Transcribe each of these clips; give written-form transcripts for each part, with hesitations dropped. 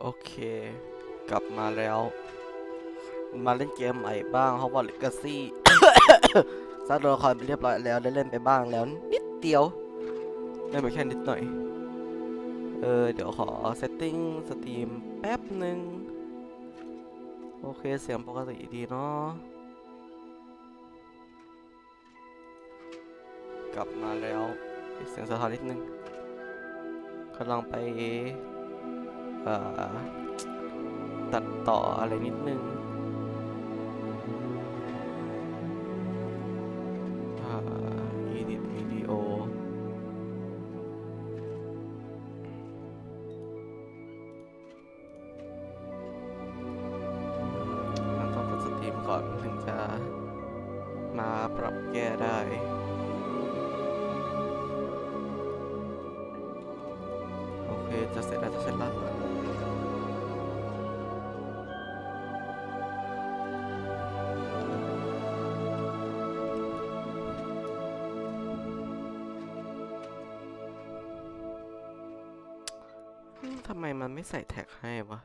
โอเคกลับมาแล้วมาเล่นเกมใหม่บ้าง Hogwarts Legacy สร้างตัวละครไปเรียบร้อยแล้วได้เล่นไปบ้างแล้วนิดเดียวเล่นไปแค่นิดหน่อยเดี๋ยวขอเซตติ้งสตรีมแป๊บหนึ่งโอเคเสียงปกติดีเนาะกลับมาแล้วเสียงสะท้อนนิดนึงกำลังไปตัดต่ออะไรนิดนึงedit วิดีโอมันต้องกดสตรีมก่อนถึงจะมาปรับแก้ได้โอเคจะเสร็จแล้วทำไมมันไม่ใส่แท็กให้วะ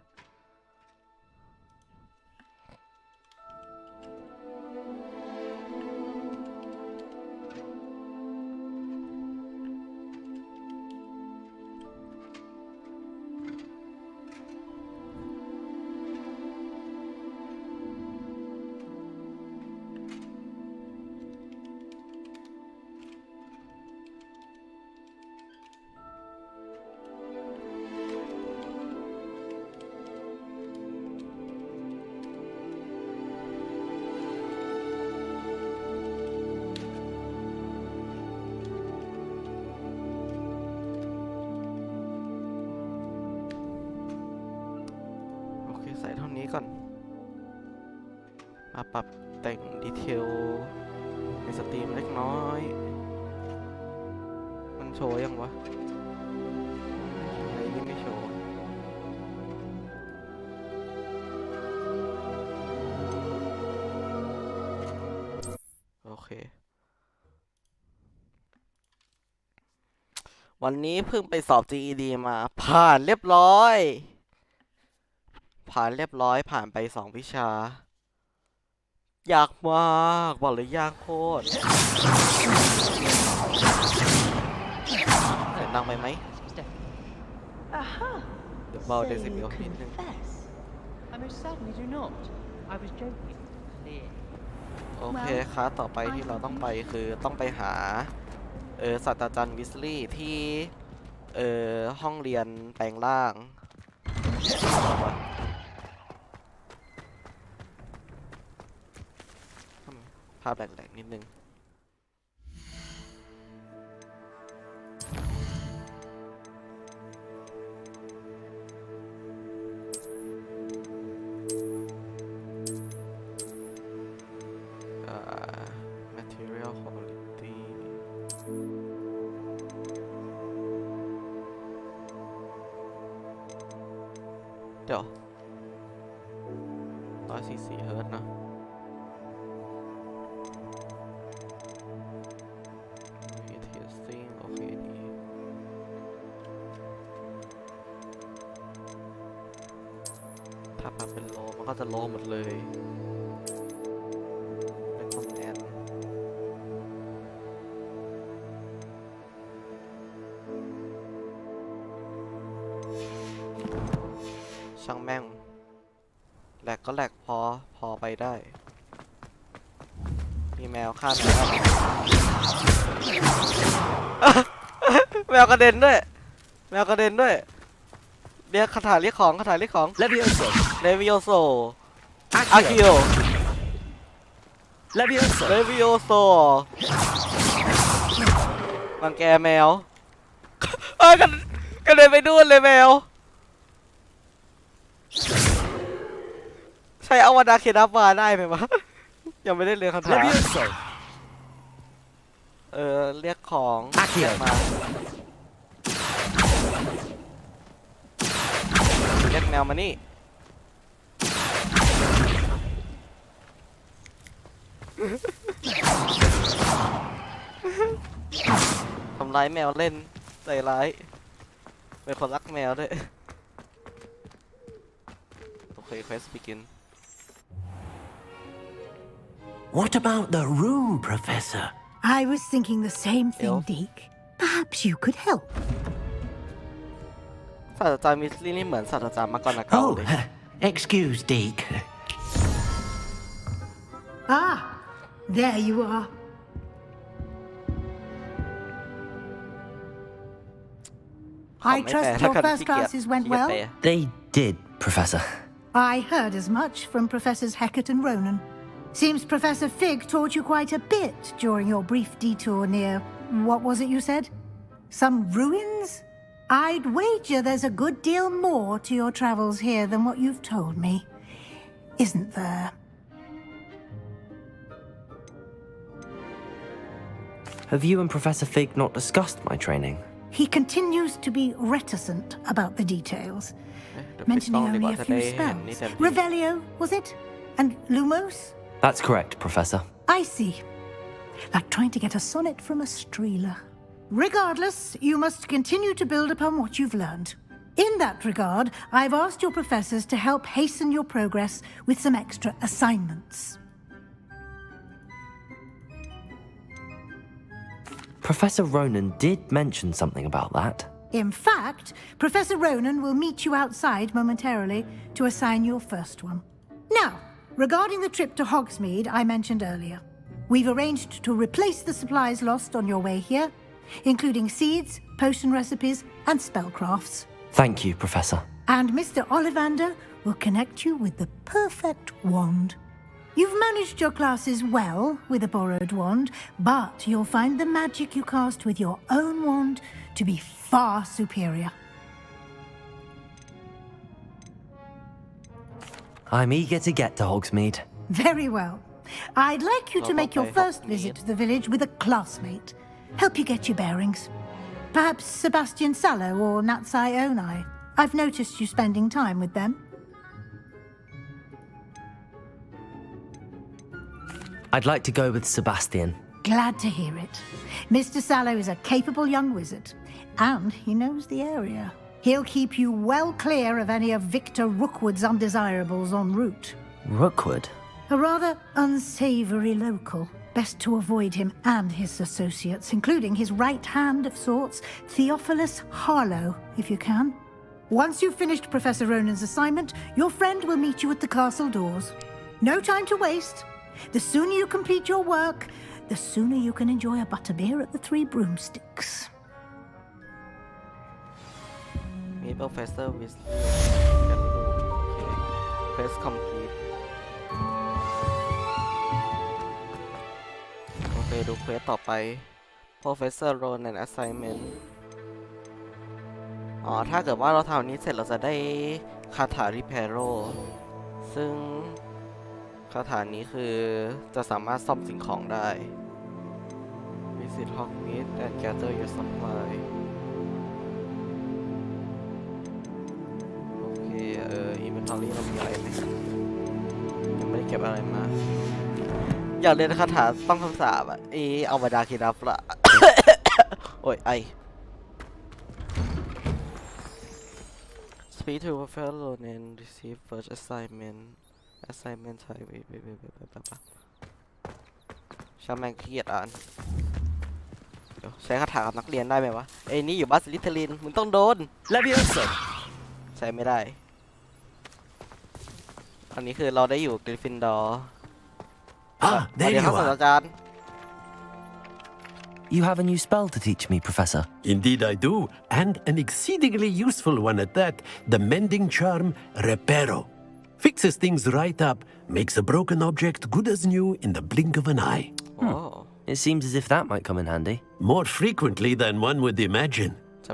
ใส่เท่านี้ก่อนมาปรับแต่งดีเทลในสตรีมเล็กน้อยมันโชว์ยังวะไหนนี่ไม่โชว์โอเควันนี้เพิ่งไปสอบ GED มาผ่านเรียบร้อยผ่านไป2วิชายากมากบอกเลยยากโคตรเสียงดังไปไหมเดี๋ยวเบาเดซิเบลนิดนึงโอเคค่ะต่อไปที่เราต้องไปคือต้องไปหาศาสตราจารย์วิสลีย์ที่ห้องเรียนแปลงร่างภาพแหลกๆนิดนึงmaterial quality เดี๋ยว144 เฮิร์ตซ์นะถ้าปรับเป็นโลมันก็จะโลหมดเลยเป็นคอมแอนช่างแม่งแหลกก็แหลกพอไปได้มีแมวฆ่าแมวแมวกระเด็นด้วยเรียกคาถาเรียกของเลวิโอโซอาคิโอเลวิโอโซรังแกแมวกันเดินไปดูนเลยแมวใช้อวดาเคดับมาได้ไหมวะยังไม่ได้เรียกคาถาเรียกของเรียกมาเรียกแมวมานี่ทำร้ายแมวเล่นใจร้ายเป็นคนรักแมวด้วย quest begin What about the room, Professor? I was thinking the same thing, Elf. Deke. Perhaps you could help. ศาสตราจารย์มิสลี่นี่เหมือนศาสตราจารย์มาก่อนนะเก่า Oh, เลย excuse, Deke. Ah, there you are. I ไม่แปล trust ถ้า your เกิด first ขี้เกียจ classes went ขี้เกียจ well. แปล They did, Professor. I heard as much from Professors Hecat and Ronan. Seems Professor Fig taught you quite a bit during your brief detour near, what was it you said? Some ruins? I'd wager there's a good deal more to your travels here than what you've told me. Isn't there? Have you and Professor Fig not discussed my training? He continues to be reticent about the details, เดี๋ยวปิดกล้อง mentioning ดีก only ว่า a จะได้ few เห็นนี่ spells. เต็มที่ Revelio, was it? And Lumos? That's correct, Professor. I see. Like trying to get a sonnet from a streeler. Regardless, you must continue to build upon what you've learned. In that regard, I've asked your professors to help hasten your progress with some extra assignments. Professor Ronan did mention something about that. In fact, Professor Ronan will meet you outside momentarily to assign your first one. Now, regarding the trip to Hogsmeade I mentioned earlier, we've arranged to replace the supplies lost on your way here, including seeds, potion recipes, and spellcrafts. Thank you, Professor. And Mr. Ollivander will connect you with the perfect wand. You've managed your classes well with a borrowed wand, but you'll find the magic you cast with your own wand to be far superior. I'm eager to get to Hogsmeade. Very well. I'd like you to make your first visit to the village with a classmate. Help you get your bearings. Perhaps Sebastian Sallow or Natsai Onai. I've noticed you spending time with them. I'd like to go with Sebastian. Glad to hear it. Mr. Sallow is a capable young wizard, and he knows the area. He'll keep you well clear of any of Victor Rookwood's undesirables en route. Rookwood? A rather unsavory local. Best to avoid him and his associates, including his right hand of sorts, Theophilus Harlow, if you can. Once you've finished Professor Ronan's assignment, your friend will meet you at the castle doors. No time to waste. The sooner you complete your work, the sooner you can enjoy a butterbeer at the Three Broomsticks. มี Professor Weasley กันดูโอเค Quest complete โอเคดูเควสต่อไป Professor Ronan Assignment อ๋อถ้าเกิดว่าเราทำอันนี้เสร็จเราจะได้คาถา Reparo ซึ่งคาถานี้คือจะสามารถซ่อมสิ่งของได้ Visit Hogsmeade and gather your supply โอเคinventory เรามีอะไรไหมยังไม่ได้เก็บอะไรมาอยากเรียนคาถาต้องคำสาปเอาบาดาคิดาฟละ โอ้ยไอ Speak to Professor Ronan receive first assignment type ช่างแม่งเครียดอ่านเดี๋ยวใช้คาถากับนักเรียนได้ไหมวะนี่อยู่บ้านสลิธีรินมึงต้องโดน Levioso! ใช้ไม่ได้อันนี้คือเราได้อยู่กริฟฟินดอร์ there you ครับศาสต are. ราจารย์ You have a new spell to teach me, Professor. Indeed I do, and an exceedingly useful one at that, the mending charm Reparo. Fixes things right up, makes a broken object good as new in the blink of an eye. Oh. It seems as if that might come in handy. More frequently than one would imagine.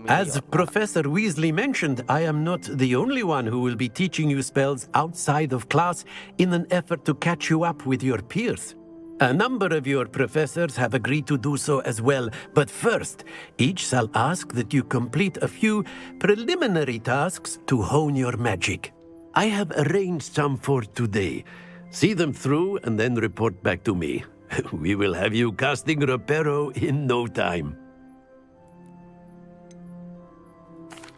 As Professor Weasley mentioned, I am not the only one who will be teaching you spells outside of class in an effort to catch you up with your peers. A number of your professors have agreed to do so as well, but first, each shall ask that you complete a few preliminary tasks to hone your magic. I have arranged some for today. See them through and then report back to me. We will have you casting Reparo in no time.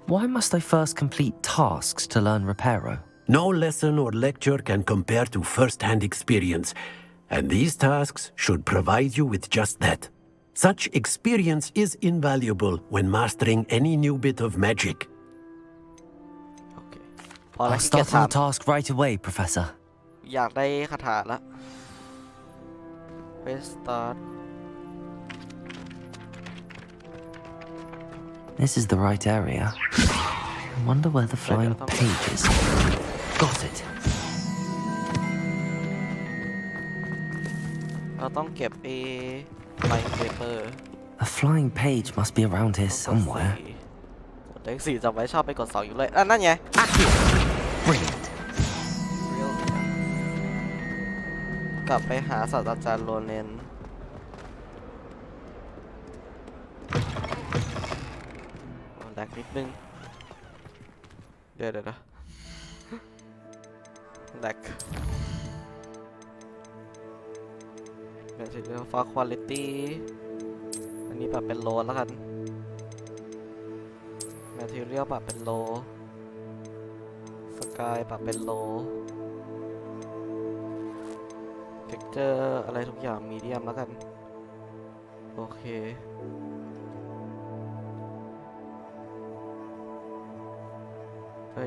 Why must I first complete tasks to learn Reparo? No lesson or lecture can compare to first-hand experience, and these tasks should provide you with just that. Such experience is invaluable when mastering any new bit of magic. โอเคพอแล้ว I'll ขี้เกียจ start ถา on ม the task right away, Professor. อยากได้คาถาละPress start This is the right area. I wonder where the flying page is. Got it. เราต้องเก็บflying paper A flying page must be around here somewhere. กดเลข4จำไว้ชอบไปกด2อยู่เลยนั่นไง Brilliant. กลับไปหาศาสตราจารย์โรเลนแลกนิดนึงเดี๋ยวนะแลกเป็นสิ่งที่ฟอร์ควอลิตี้อันนี้ปรับเป็นโลแล้วกันแมททีเรียลปรับเป็นโลสกายปรับเป็นโลเท็กเจอร์อะไรทุกอย่างมีเดียมแล้วกันโอเค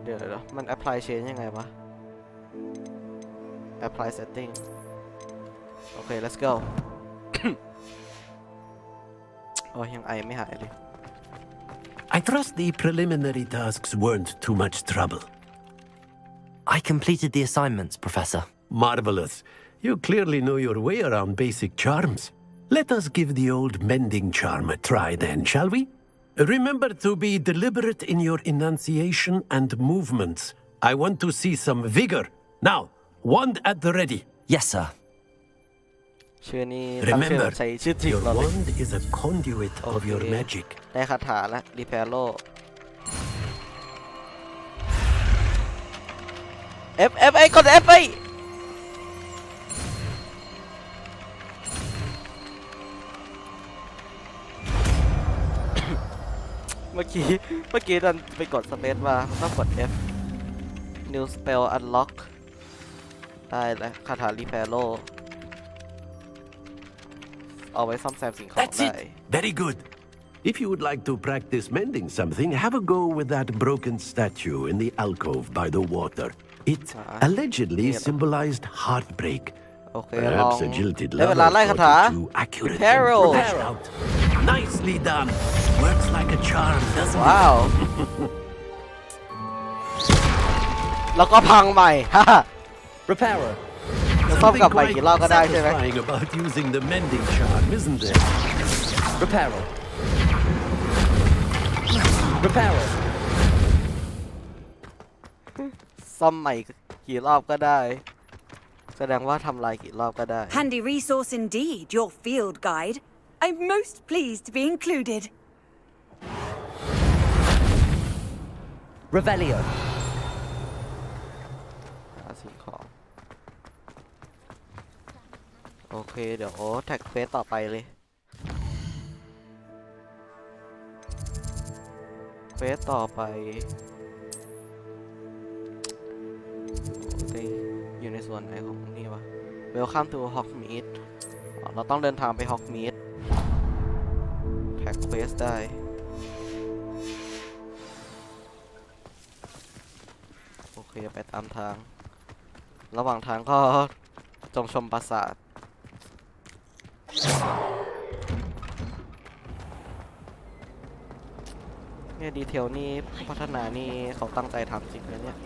เดี๋ยวมัน apply change ยังไงวะ apply setting โอเค let's go โอ้ยังไอไม่หายเลย I trust the preliminary tasks weren't too much trouble. I completed the assignments, Professor. Marvelous. You clearly know your way around basic charms. Let us give the old mending charm a try then, shall we? Remember to be deliberate in your enunciation and movements. I want to see some vigor. Now, wand at the ready. Yes, sir. ชื่อนี้ตั้งชื่อ Remember, ใช้ชื่อจริง your เราเลย wand is a conduit of your magic. ได้คาถาแล้วรีแพโลF กด F ไปเมื่อกี้ดันไปกดสเปซมาต้องกด F New Spell Unlock ได้แล้วคาถารีแพโลเอาไว้ซ่อมแซมสิ่งของ That's ได้ it. Very good. If you would like to practice mending something, have a go with that broken statue in the alcove by the water. It allegedly symbolized heartbreak. โอเคลอง Perhaps a jilted ได้เวลา lover ไล่คา thought ถา it too accurate. and Reparo rushed out. Nicely done. Works like a charm, doesn't ว้าว แล้วก็พังใหม่ ฮ่า Reparo. จะซ่อม it? กลับใหม่กี่รอบก็ได้ใช่ไหม satisfying about using the mending charm, isn't there? Reparo. Reparo. ซ่อมใหม่กี่รอบก็ได้แสดงว่าทำลายกี่รอบก็ได้ Handy resource indeed, your field guide. I'm most pleased to be included. Revelio. หาสิ่งของโอเคเดี๋ยวแท็กเฟสต่อไปเลยเฟสต่อไปอยู่ในส่วนไหนของนี่วะ Welcome to Hogwarts เราต้องเดินทางไป Hogwarts แท็กเควสได้โอเคไปตามทางระหว่างทางก็จงชมปราสาทเนี่ยดีเทลนี่พัฒนานี่เขาตั้งใจทำจริงเลยเนี่ย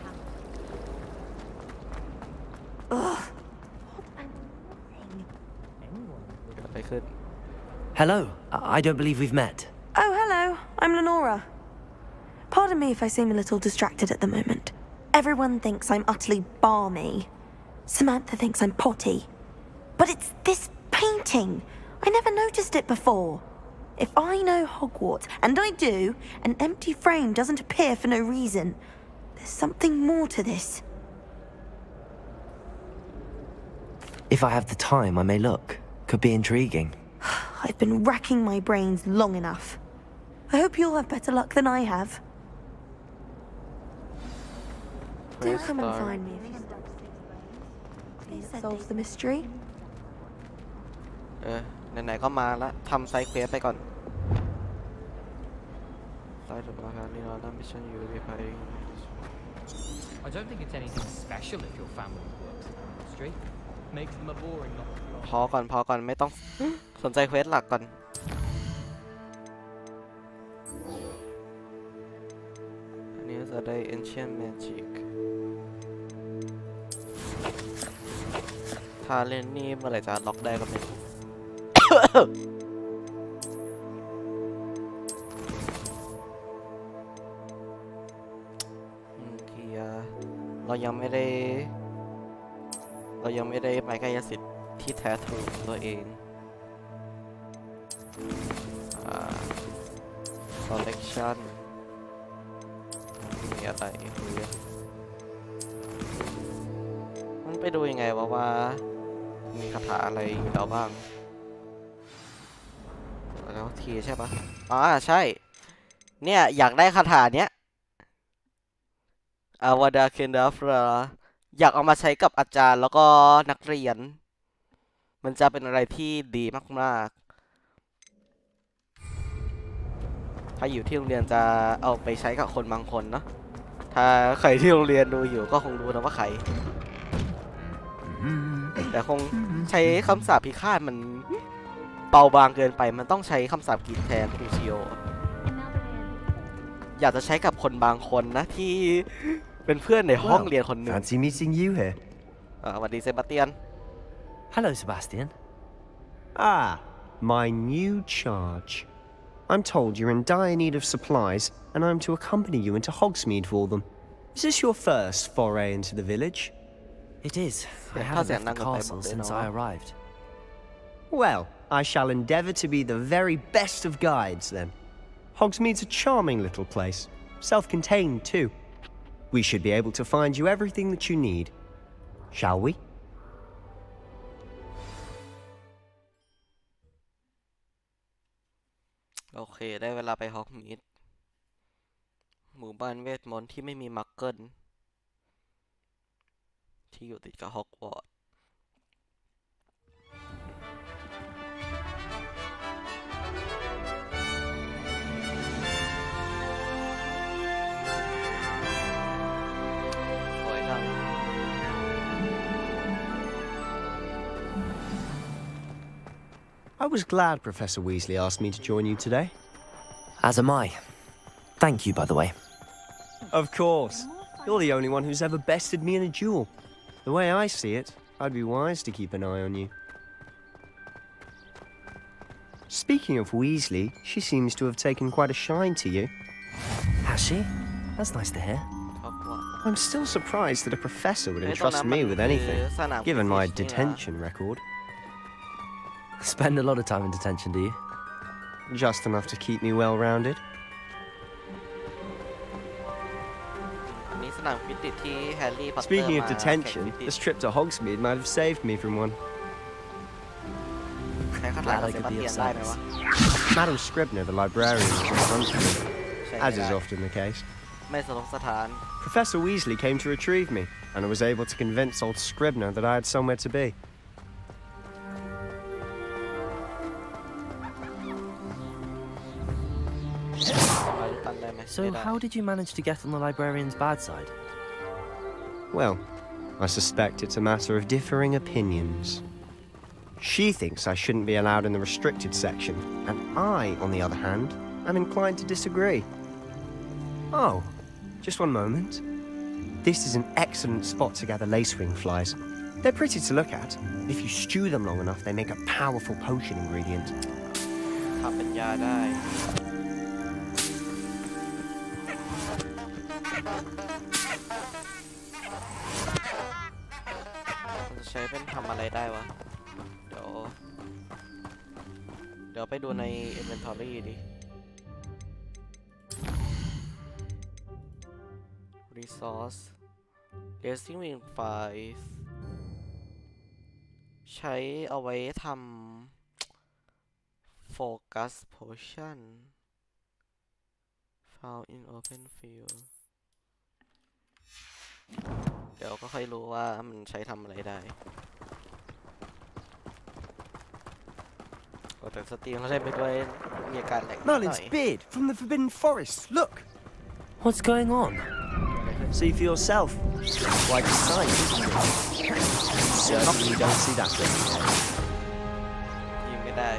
เกิดอะไรขึ้น Hello. I don't believe we've met. Oh, hello. I'm Lenora. Pardon me if I seem a little distracted at the moment. Everyone thinks I'm utterly balmy. Samantha thinks I'm potty. But it's this painting. I never noticed it before. If I know Hogwarts, and I do, an empty frame doesn't appear for no reason. There's something more to this. If I have the time, I may look. Could be intriguing. I've been racking my brains long enough. I hope you'll have better luck than I have. Do come and find me if you solves the mystery. ไหนๆก็มาแล้วทำไซด์เควสไปก่อนไซด์ถูกมาครับนี่เราทำมิชชั่นอยู่ที่ไป I don't think it's anything special if your family works in the industry. Makes them a boring lot. พอก่อนไม่ต้องสนใจเควสหลักก่อนอันนี้จะได้ Ancient Magic ถ้าเล่นนี่เมื่อไหร่จะล็อกได้ก็ไม่รู้ เรายังไม่ได้ไม้กายสิทธิ์ที่แท้ทรูของตัวเอง selection มีอะไรมันไปดูยังไงว่ามีคาถาอะไรอยู่แล้วบ้างแล้วทีใช่ปะใช่เนี่ยอยากได้คาถาเนี้ยอาวาดาเคนดาฟราอยากเอามาใช้กับอาจารย์แล้วก็นักเรียนมันจะเป็นอะไรที่ดีมากๆถ้าอยู่ที่โรงเรียนจะเอาไปใช้กับคนบางคนเนาะถ้าใครที่โรงเรียนดูอยู่ก็คงรู้นะว่าใครแต่คงใช้คำสาปพิฆาตมันเบาบางเกินไปมันต้องใช้คำสาปกีดแทนครูชิโออยากจะใช้กับคนบางคนนะที่เป็นเพื่อนในห้องเรียนคนหนึ่ง Fancy meeting you here. สวัสดีเซบาสเตียน Hello, Sebastian. Ah, my new charge. I'm told you're in dire need of supplies, and I'm to accompany you into Hogsmeade for them. Is this your first foray into the village? It is. I haven't left the castle since I arrived. Well, I shall endeavour to be the very best of guides, then. Hogsmeade's a charming little place, self-contained too. We should be able to find you everything that you need. Shall we? โอเคได้เวลาไปฮอกมีดหมู่บ้านเวทมนต์ที่ไม่มีมักเกิลที่อยู่ติดกับฮอกวอตส์สวยจัง I was glad Professor Weasley asked me to join you today. As am I. Thank you, by the way. Of course. You're the only one who's ever bested me in a duel. The way I see it, I'd be wise to keep an eye on you. Speaking of Weasley, she seems to have taken quite a shine to you. Has she? That's nice to hear. I'm still surprised that a professor would entrust me with anything, given my detention record. Spend a lot of time in detention, do you? Just enough to keep me well-rounded. Speaking of detention, this trip to Hogsmeade might have saved me from one. Glad I could be of service. Madam Scribner, the librarian, was in front of me, as is often the case. Professor Weasley came to retrieve me, and I was able to convince old Scribner that I had somewhere to be. So how did you manage to get on the librarian's bad side? Well, I suspect it's a matter of differing opinions. She thinks I shouldn't be allowed in the restricted section, and I, on the other hand, am inclined to disagree. Oh, just one moment. This is an excellent spot to gather lacewing flies. They're pretty to look at. If you stew them long enough, they make a powerful potion ingredient. ทำเป็นยาได้มันจะใช้เป็นทำอะไรได้วะเดี๋ยวไปดูใน inventory ดิ resource receiving files ใช้เอาไว้ทำ focus potion found in open field ยวก็ค่อยรู้ว่ามันใช้ทำอะไรได้แต่สตรีมเขาใช้ไปด้วยมีอาการแหลกนิดหน่อย Merlin's beard from the Forbidden Forest. Look. What's going on? See for yourself. Quite a sight, isn't it? Certainly don't see that thing. ยิงไม่ได้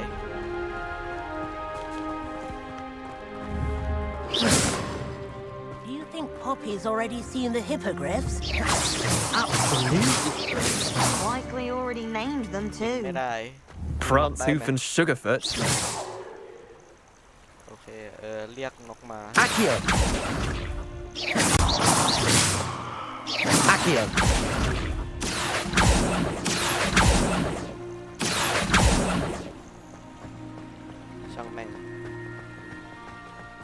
Do you think Poppy's already seen the hippogriffs? Absolutely. Likely already named them too. ไม่ได้ Prance Hoof and Sugarfoot. โอเคเรียกนกมา Accio. Accio. ช่างแม่ง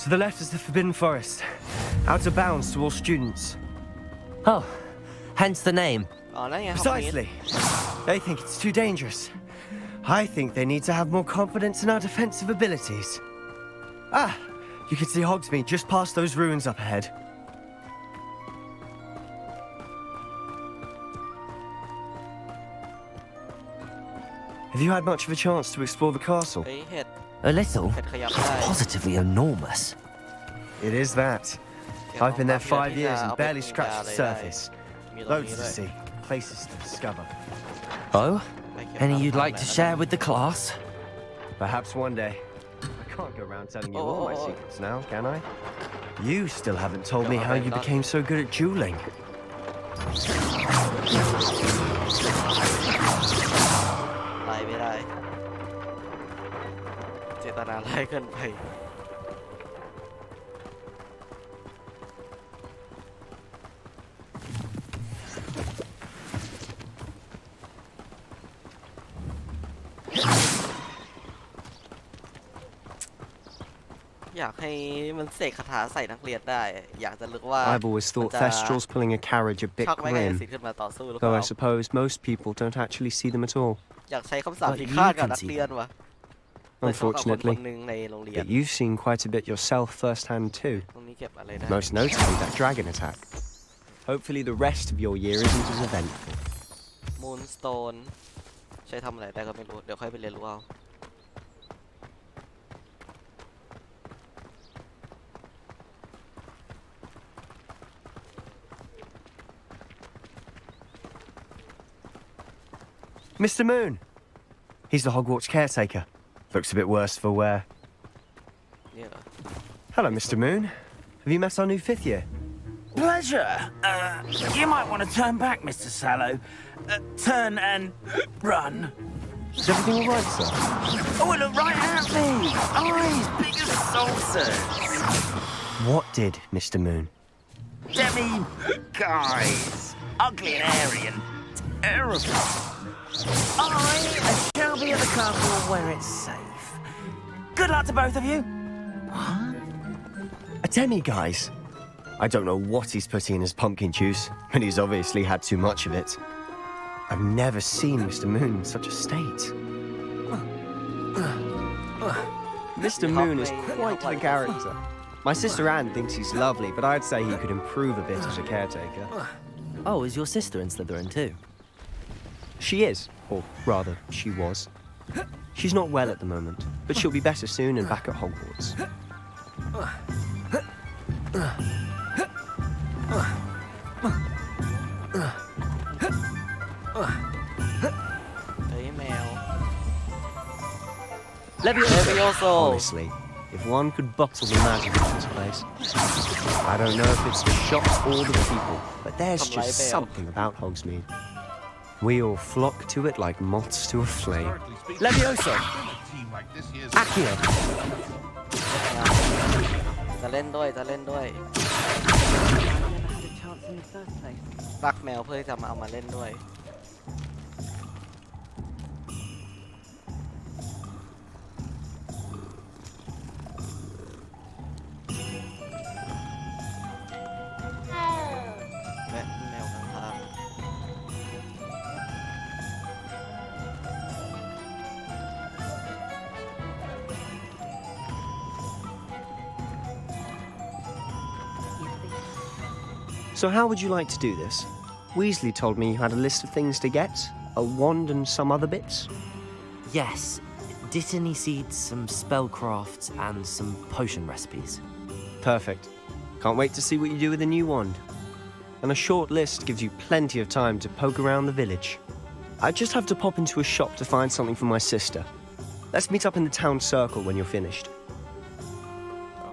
To the left is the Forbidden Forest. Out of bounds to all students. Oh, hence the name. อ๋อนั่นไง Precisely. They think it's too dangerous. I think they need to have more confidence in our defensive abilities. Ah, you can see Hogsmeade just past those ruins up ahead. Have you had much of a chance to explore the castle? เฮ้ยเห็ด A little. เห็ดขยับได้ Positively enormous. It is that. I've been there 5 years and barely scratched the surface. มีตรง Loads นี้ to ด้วย see, places to discover. Oh? ไปเก็บ Any ตาม you'd like to ทาง share with the class? Perhaps one day. I can't go around telling you all my Oh. secrets now, can I? You still haven't told me how you became so good at dueling. ไล่ไม่ได้ เจตนาไล่เกินไป อยากให้มันเสกคาถาใส่นักเรียนได้ อยากจะรู้ว่า I've always thought Thestral's pulling a carriage a bit ชักไม้กาย grim, สิทธิ์ขึ้นมาต่อสู้หรือเป though ล่า I suppose most people don't actually see them at all. อยากใช้คำสาป But พิ you ฆาตกับ can นัก see เรียน them. วะเหมือนชอบกับคน Unfortunately. หนึ่งในโรงเรียน But you've seen quite a bit yourself firsthand too. ตรงนี้เก็บอะไรได้ Most notably that dragon attack. Hopefully the rest of your year isn't as eventful. มูนสโตนใช้ทำอะไรได้ก็ไม่รู้ เดี๋ยวค่อยไปเรียนรู้เอา Mr. Moon! He's the Hogwarts caretaker. Looks a bit worse for wear. เนี่ยเหรอ Hello, Mr. Moon. Have you met our new 5th year? Pleasure. You might want to turn back, Mr. Sallow. Turn and run. Is everything all right, sir? Oh, it looked right at me. Eyes big as saucers. What did, Mr. Moon? Demi guys. Ugly and hairy and terrible. I shall be at the castle where it's safe. Good luck to both of you. A demi-guise? I don't know what he's putting in his pumpkin juice, but he's obviously had too much of it. I've never seen Mr. Moon in such a state. Mr. Moon is quite the character. My sister Anne thinks he's lovely, but I'd say he could improve a bit as a caretaker. Oh, is your sister in Slytherin too? She is, or rather, she was. She's not well at the moment, but she'll be better soon and back at Hogwarts. Levioso. Honestly, if one could bottle the magic in this place. I don't know if it's the shops or the people, but there's just something about Hogsmeade. We all flock to it like moths to a flame. Levioso! Accio! จะเล่นด้วยรักแมวเพื่อจะมาเอามาเล่นด้วย และแมวข้างๆ So how would you like to do this? Weasley told me you had a list of things to get. A wand and some other bits. Yes, Dittany seeds, some spellcrafts, and some potion recipes. Perfect. Can't wait to see what you do with the new wand. And a short list gives you plenty of time to poke around the village. I just have to pop into a shop to find something for my sister. Let's meet up in the town circle when you're finished.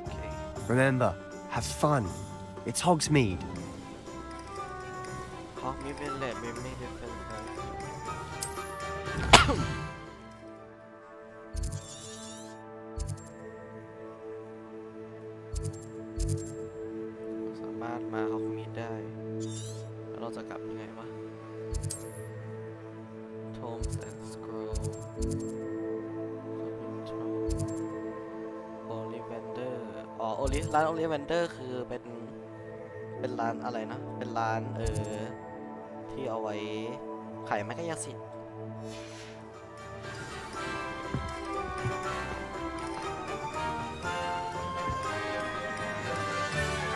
Okay. Remember, have fun. It's Hogsmeade. Hogsmeade Village มีไม่ได้เป็นสามารถมา Hogsmeade ได้แล้วเราจะกลับยังไงวะ Tomes and Scroll Ollivander อ๋อร้าน Ollivander คือเป็นร้านอะไรนะ เป็นร้านที่เอาไว้ขายไม้กายสิทธิ์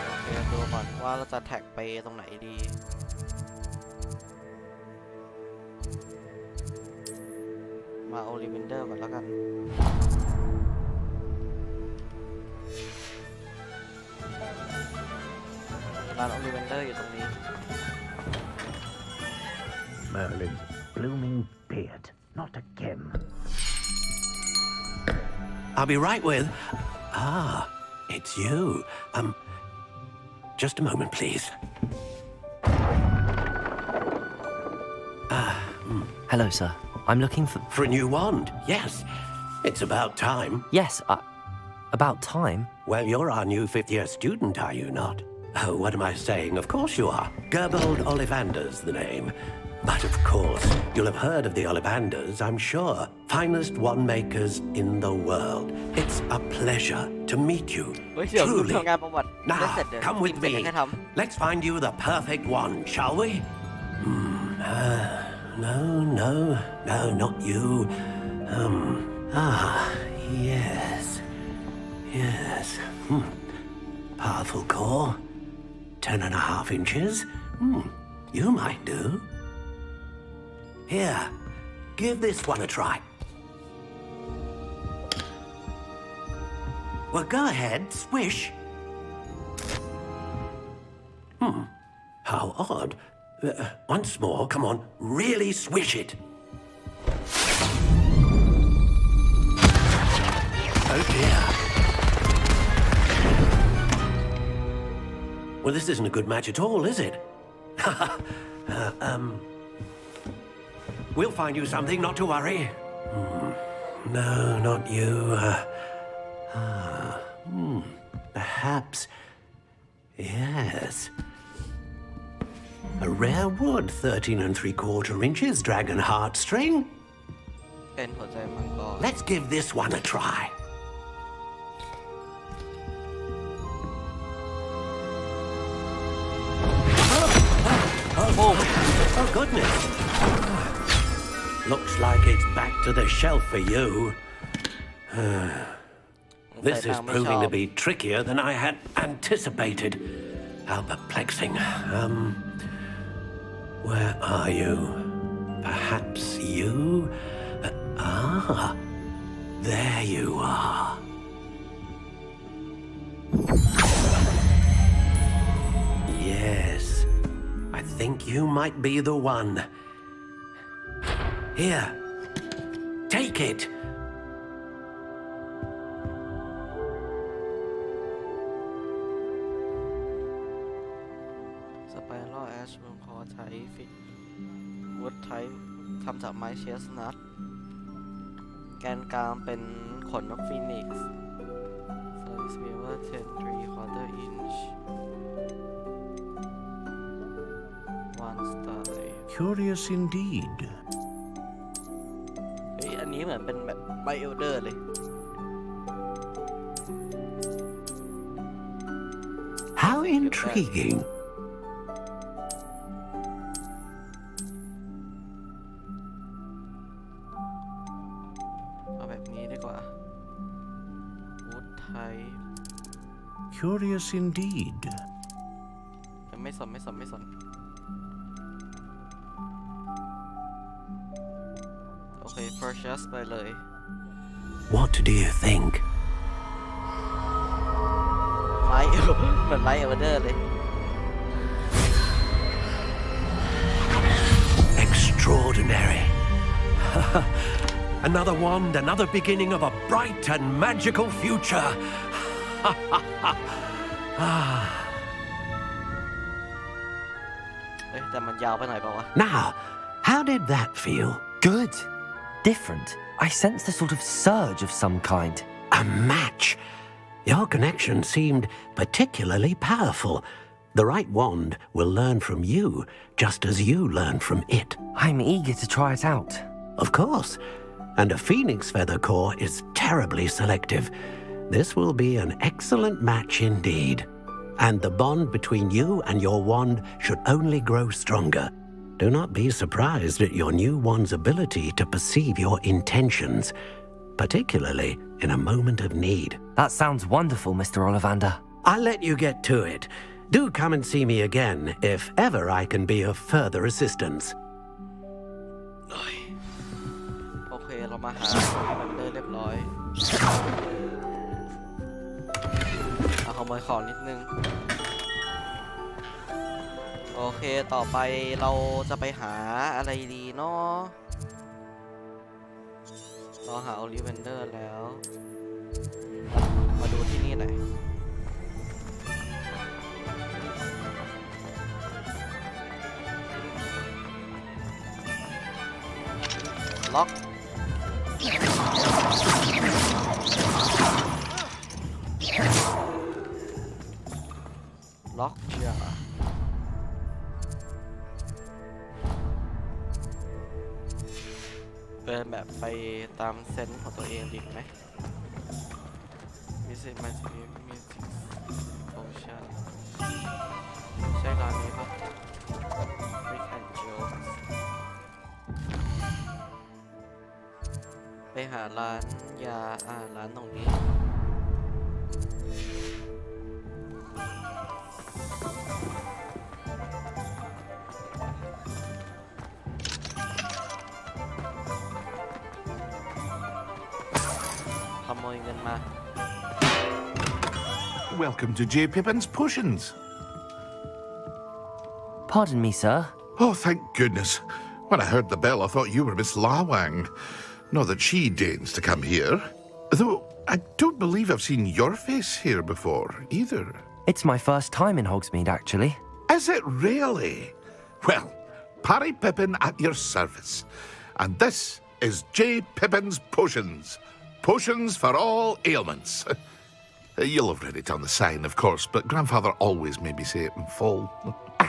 โอเคดูก่อนว่าเราจะแท็กไปตรงไหนดีมาโอลิเวนเดอร์ก่อนแล้วกันร้านโอลิเวนเดอร์อยู่ตรงนี้ Merlin's blooming beard, not a gem. I'll be right with... Ah, it's you. Just a moment, please. Hello, sir. I'm looking for... For a new wand, yes. It's about time. Yes, about time? Well, you're our new fifth-year student, are you not? Oh, what am I saying? Of course you are. Gerbold Ollivander's the name. But of course, you'll have heard of the Ollivanders, I'm sure. Finest wand makers in the world. It's a pleasure to meet you. Truly. Now, come with me. Let's find you the perfect wand, shall we? No, not you. Yes. Powerful core. 10.5 inches. You might do. Here, give this one a try. Well, go ahead, swish. How odd. Once more, come on, really swish it. Oh dear. Well, this isn't a good match at all, is it? We'll find you something, not to worry. No, not you. Perhaps. Yes. A rare wood, 13 3/4 inches, dragon heartstring. Let's give this one a try. Oh, goodness. Looks like it's back to the shelf for you. This is proving to be trickier than I had anticipated. How perplexing. Where are you? Perhaps you? There you are. Yes, I think you might be the one. Here, take it. Spiral Ash ขอใช้ฟิกวูดไทป์ทำจากไม้เชสนัทแกนกลางเป็นขนนกฟีนิกซ์ Service Beaver 10 3/4 inch One star Curious indeed. อันนี้เหมือนเป็นแบบไบเอลเดอร์เลย How intriguing. เอาแบบนี้ดีกว่า Wood type Curious indeed. ไม่สน เค purchase ไปเลย What do you think? ไม้ เหมือนไม้เอเวอร์เดอร์เลย Extraordinary. Another wand, another beginning of a bright and magical future. แต่มันยาวไปหน่อยเปล่าวะ Now, how did that feel? Good. Different. I sensed a sort of surge of some kind. A match. Your connection seemed particularly powerful. The right wand will learn from you, just as you learn from it. I'm eager to try it out. Of course. And a phoenix feather core is terribly selective. This will be an excellent match indeed. And the bond between you and your wand should only grow stronger. Do not be surprised at your new wand's ability to perceive your intentions, particularly in a moment of need. That sounds wonderful, Mr. Ollivander. I'll let you get to it. Do come and see me again if ever I can be of further assistance. โอเคเรามาหามันเดินเรียบร้อยเอาขโมยของนิดนึงโอเคต่อไปเราจะไปหาอะไรดีเนาะเราหาโอลิเวนเดอร์แล้วมาดูที่นี่หน่อยล็อกล็อกเชียเดินแบบไปตามเซนส์ของตัวเองดีไหมมิสซิมาซิมิสซิโพชั่นใช่ร้านนี้ปะริกแอนด์โจ๊กไปหาร้านยาร้านตรงนี้ขโมยเงินมา Welcome to J. Pippin's Potions. Pardon me, sir. Oh, thank goodness. When I heard the bell, I thought you were Miss Lawang. Not that she deigns to come here. Though I don't believe I've seen your face here before, either. It's my first time in Hogsmeade, actually. Is it really? Well, Parry Pippin at your service. And this is J. Pippin's Potions. Potions for all ailments. You'll have read it on the sign, of course, but Grandfather always made me say it in full.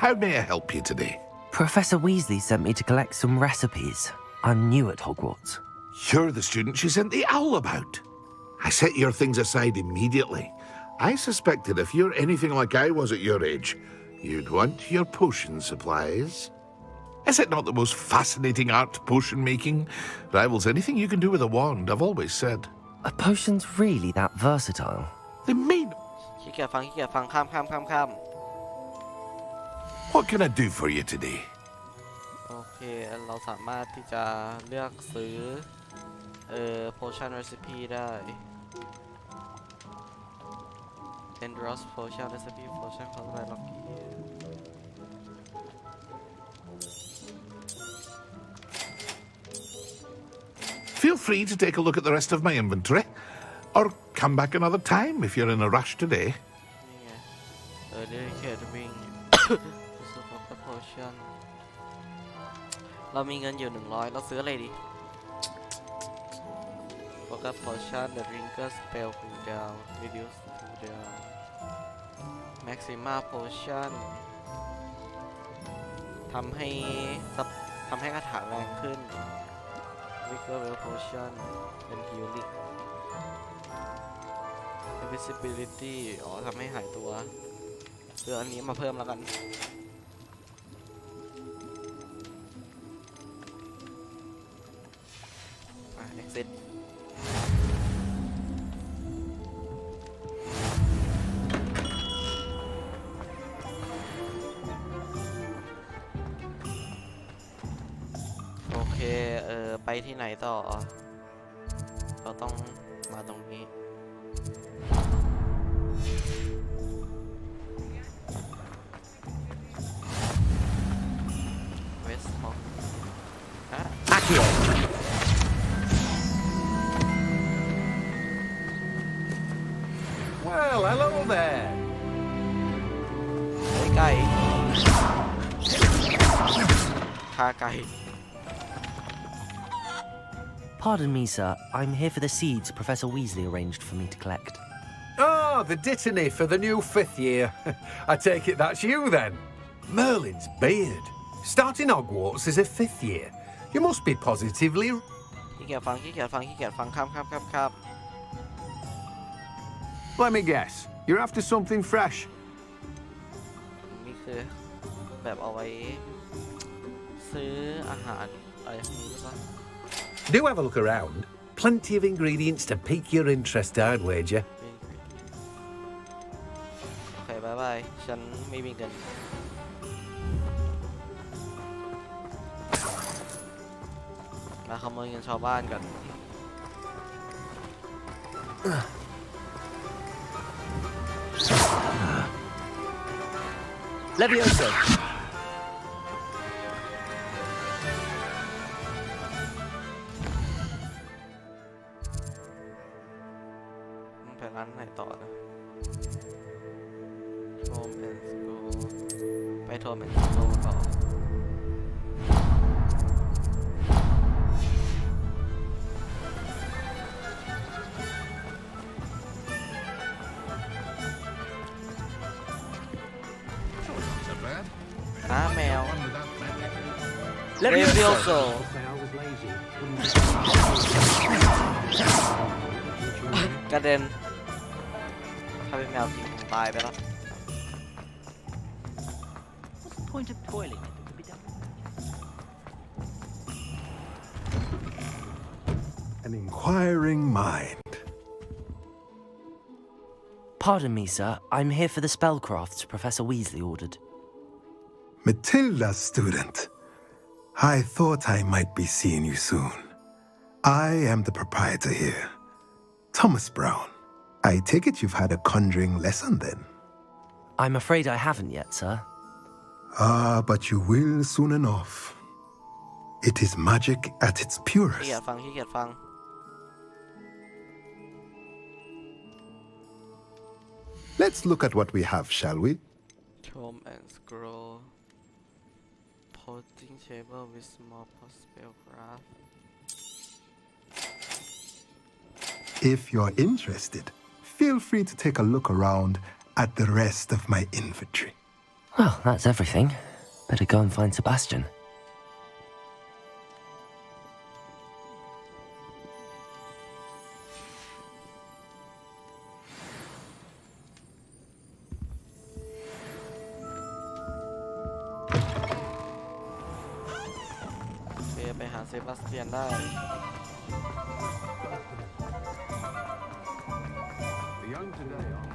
How may I help you today? Professor Weasley sent me to collect some recipes. I'm new at Hogwarts. You're the student she sent the owl about. I set your things aside immediately. I suspected if you're anything like I was at your age, you'd want your potion supplies. Is it not the most fascinating art, potion making? Rivals anything you can do with a wand, I've always said. Are potions really that versatile? They may. ขี้เกียจฟังข้าม What can I do for you today? โอเคเราสามารถที่จะเลือกซื้อpotion recipe ได้ Endros potion recipe potion color lucky Feel free to take a look at the rest of my inventory, or come back another time if you're in a rush today. นี่ไงdedicate wing super potion เรามีเงินอยู่100เราซื้ออะไรดี Focus potion the ringer spell cooldown reduce cooldown maxima potion ทำให้คาถาแรงขึ้น Vigor potion เป็น healing invisibility ทำให้หายตัวซื้ออันนี้มาเพิ่มแล้วกันexit โอเคไปที่ไหนต่อเราต้องมาตรงนี้เวสต์ฮอลAccio. Well, hello there. ไก่ฆ่าไก่ Pardon me, sir. I'm here for the seeds Professor Weasley arranged for me to collect. Oh, the dittany for the new 5th year. I take it that's you then. Merlin's beard. Starting Hogwarts as a 5th year. You must be positively... ขี้เกียจฟังครับ Let me guess. You're after something fresh. นี่คือแบบเอาไว้ซื้ออาหารอะไรพวกนี้หรือเปล่า Do have a look around. Plenty of ingredients to pique your interest, I'd wager. โอเคบายฉันไม่มีเงินมาขโมยเงินชาวบ้านกันLevioso. ไปร้านไหนต่อนะโทมแอนด์สโกไปโทมแอนด์สโกต่อแมวเลเวลโซกระเด็นถ้าเป็นแมวจริงตายไปแล้ว Point of boiling it to be done. An inquiring mind. Pardon me, sir. I'm here for the spellcrafts Professor Weasley ordered. Matilda, student. I thought I might be seeing you soon. I am the proprietor here, Thomas Brown. I take it you've had a conjuring lesson then? I'm afraid I haven't yet, sir. Ah, but you will soon enough. It is magic at its ขี้ purest. เกียจฟัง Let's look at what we have, shall we? Tome and scroll Potting table with small spellcraft If you're interested, feel free to take a look around at the rest of my inventory. Well, that's everything. Better go and find Sebastian. Okay, ไปหาเซบาสเตียนได้ The young today are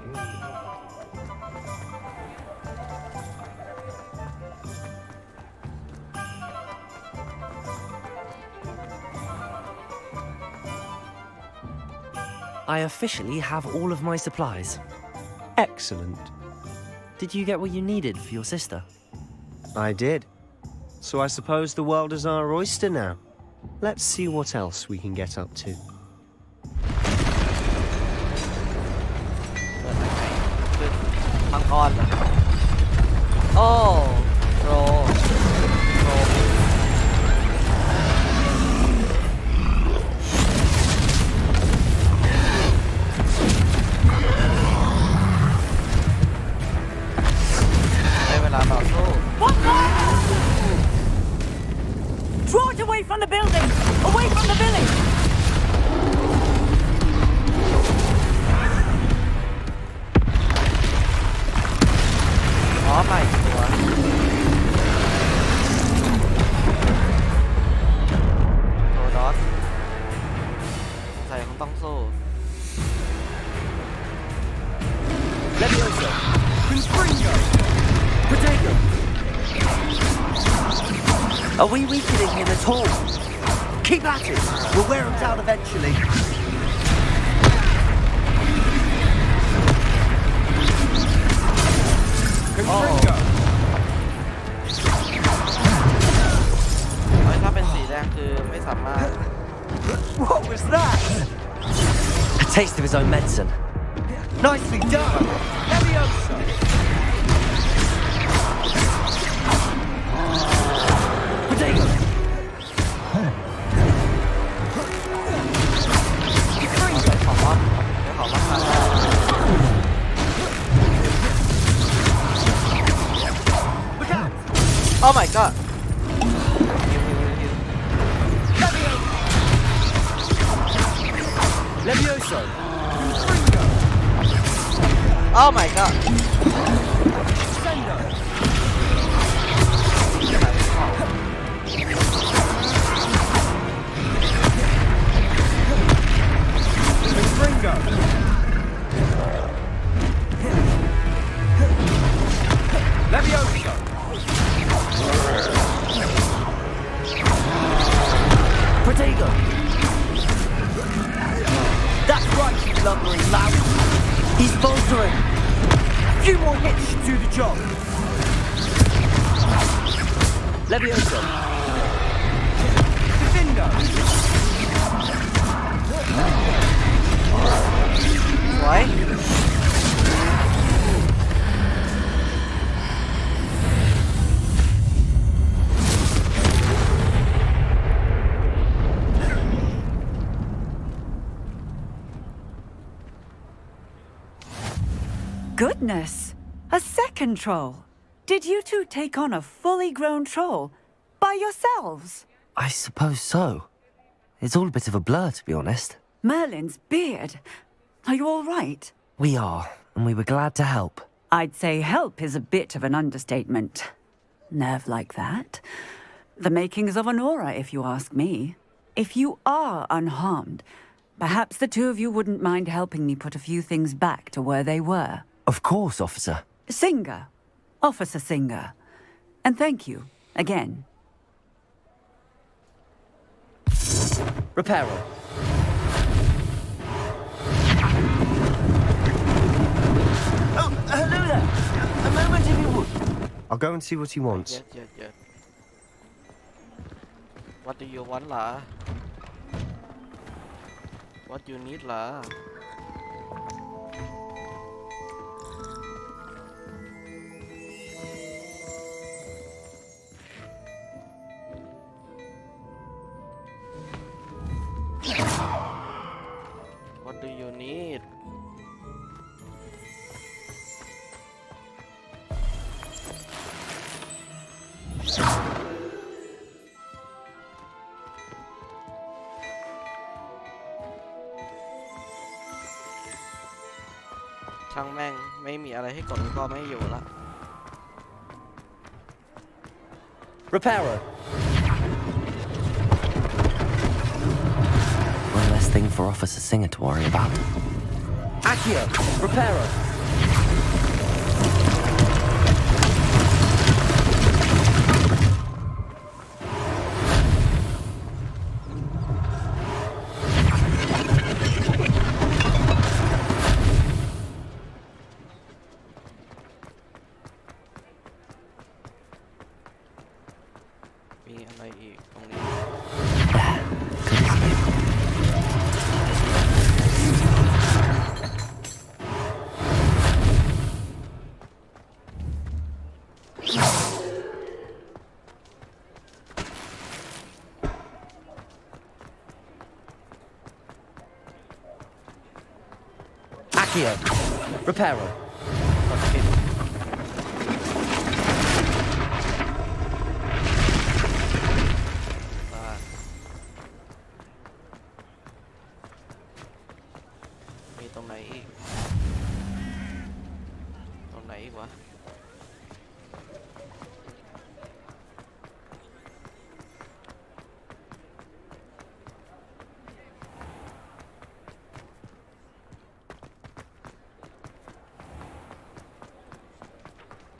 I officially have all of my supplies. Excellent. Did you get what you needed for your sister? I did. So I suppose the world is our oyster now. Let's see what else we can get up to. มังกรโอ้โรได้เวลาต่อสู้ What? Draw it away from the building! Away from the village! อ๋อใหม่ตัวโรดอสใส่เขาต้องสู้ Levioso. Conspringo. Potato. Are we weakening him at all? Keep at it. We'll wear him down eventually. Confringo. ถ้าเป็นสีแดงคือไม่สามารถ What was that? A taste of his own medicine. Nicely done. Levioso. Potato. Oh my god. Levioso. Oh my god. Sendo. Confringo. Levioso. Protego. That's right, you lumbering lout. He's faltering. A few more hits should do the job. Levioso. Defendo. Why? Goodness! A second troll! Did you two take on a fully grown troll? By yourselves? I suppose so. It's all a bit of a blur, to be honest. Merlin's beard. Are you all right? We are, and we were glad to help. I'd say help is a bit of an understatement. Nerve like that. The makings of an aura, if you ask me. If you are unharmed, perhaps the two of you wouldn't mind helping me put a few things back to where they were. Of course, officer. Singer. Officer Singer. And thank you, again. Reparo. Oh, hello there. A moment if you would. I'll go and see what he wants. Yeah. What do you want, lah? What you need, lah? What do you need?ช่างแม่งไม่มีอะไรให้กดก็ไม่อยู่ละ Reparo. One less thing for Officer Singer to worry about. Accio. Reparo. Accio. Reparo.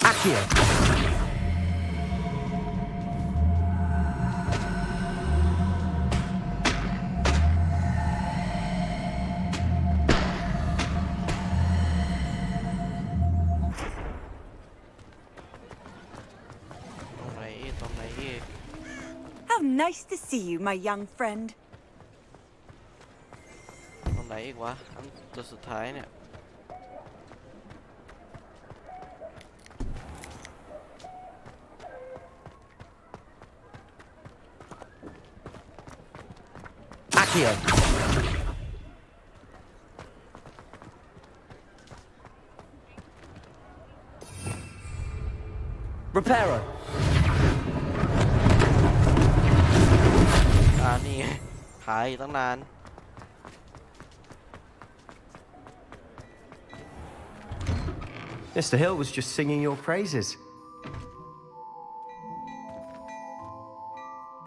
Accio. ตรงไหนอีก How nice to see you, my young friend. ตรงไหนอีกวะอันตัวสุดท้ายเนี่ย Accio. Reparo. นี่ไงหายตั้งนาน Mr. Hill was just singing your praises.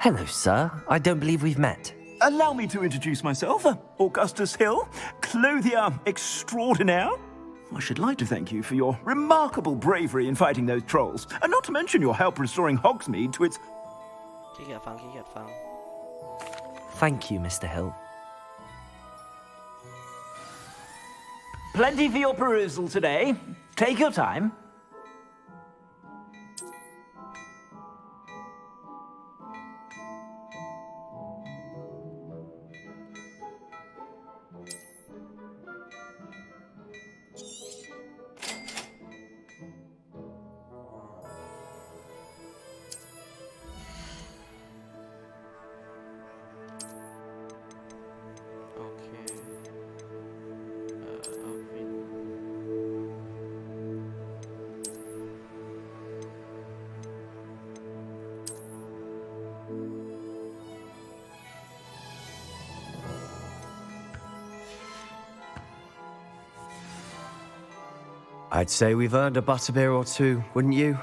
Hello, sir. I don't believe we've met. Allow me to introduce myself, Augustus Hill, clothier extraordinaire. I should like to thank you for your remarkable bravery in fighting those trolls, and not to mention your help restoring Hogsmeade to its... Thank you, Mr. Hill. Plenty for your perusal today. Take your time. I'd say we've earned a butterbeer or two, wouldn't you?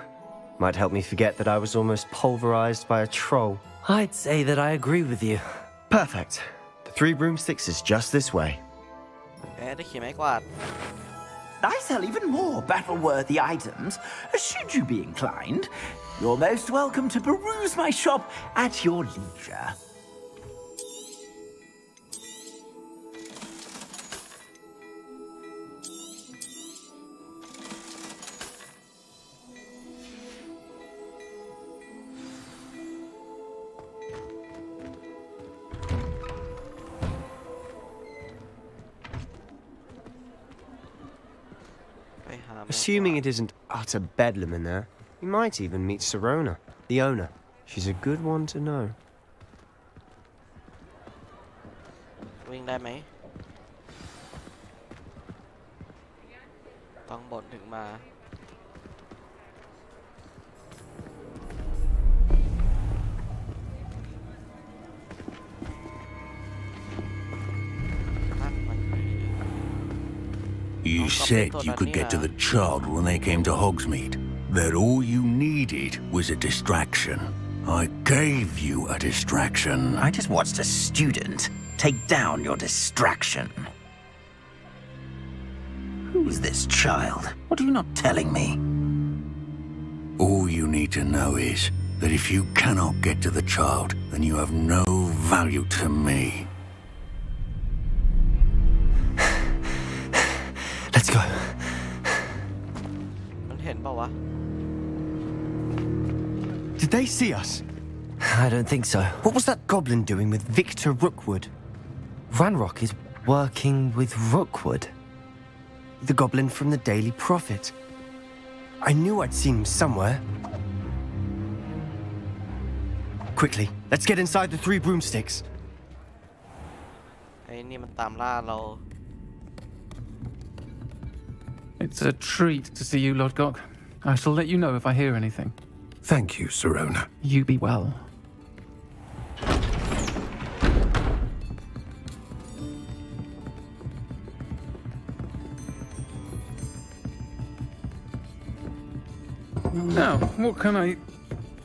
Might help me forget that I was almost pulverized by a troll. I'd say that I agree with you. Perfect. The 3 broomsticks is just this way. I sell even more battle-worthy items. Should you be inclined, you're most welcome to peruse my shop at your leisure. Assuming it isn't utter bedlam in there, you might even meet Sirona, the owner. She's a good one to know. วิ่งได้ไหมต้องบดถึงมา You said you could get to the child when they came to Hogsmeade. That all you needed was a distraction. I gave you a distraction. I just watched a student take down your distraction. Who's this child? What are you not telling me? All you need to know is that if you cannot get to the child, then you have no value to me. Let's go. มันเห็นเปล่าวะ Did they see us? I don't think so. What was that goblin doing with Victor Rookwood? Ranrock is working with Rookwood. The goblin from the Daily Prophet. I knew I'd seen him somewhere. Quickly, let's get inside the 3 broomsticks. ไอ้นี่มันตามล่าเรา It's a treat to see you, Lodgok. I shall let you know if I hear anything. Thank you, Sirona. You be well. Now, what can I...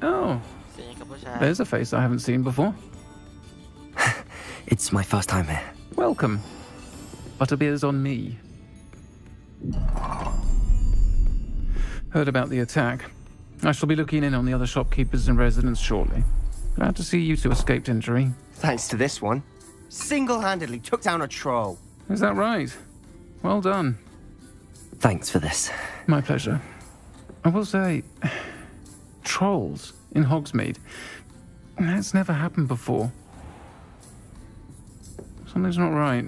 Oh, there's a face I haven't seen before. It's my first time here. Welcome. Butterbeer's on me. Heard about the attack. I shall be looking in on the other shopkeepers and residents shortly. Glad to see you two escaped injury. Thanks to this one. Single-handedly took down a troll. Is that right? Well done. Thanks for this. My pleasure. I will say, trolls in Hogsmeade. That's never happened before. Something's not right.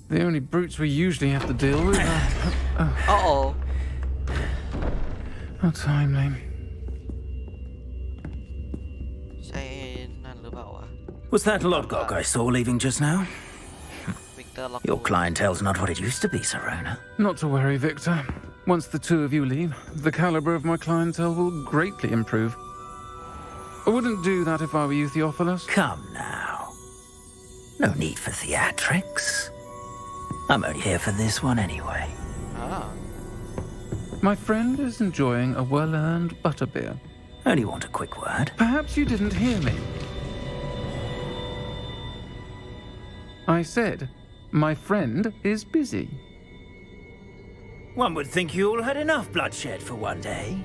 The only brutes we usually have to deal with are... Uh-oh. How timely. Was that Lodgok I saw leaving just now? Your clientele's not what it used to be, Serona. Not to worry, Victor. Once the two of you leave, the caliber of my clientele will greatly improve. I wouldn't do that if I were you, Theophilus. Come now. No need for theatrics. I'm only here for this one anyway. My friend is enjoying a well-earned butterbeer. Only want a quick word. Perhaps you didn't hear me. I said, my friend is busy. One would think you all had enough bloodshed for one day.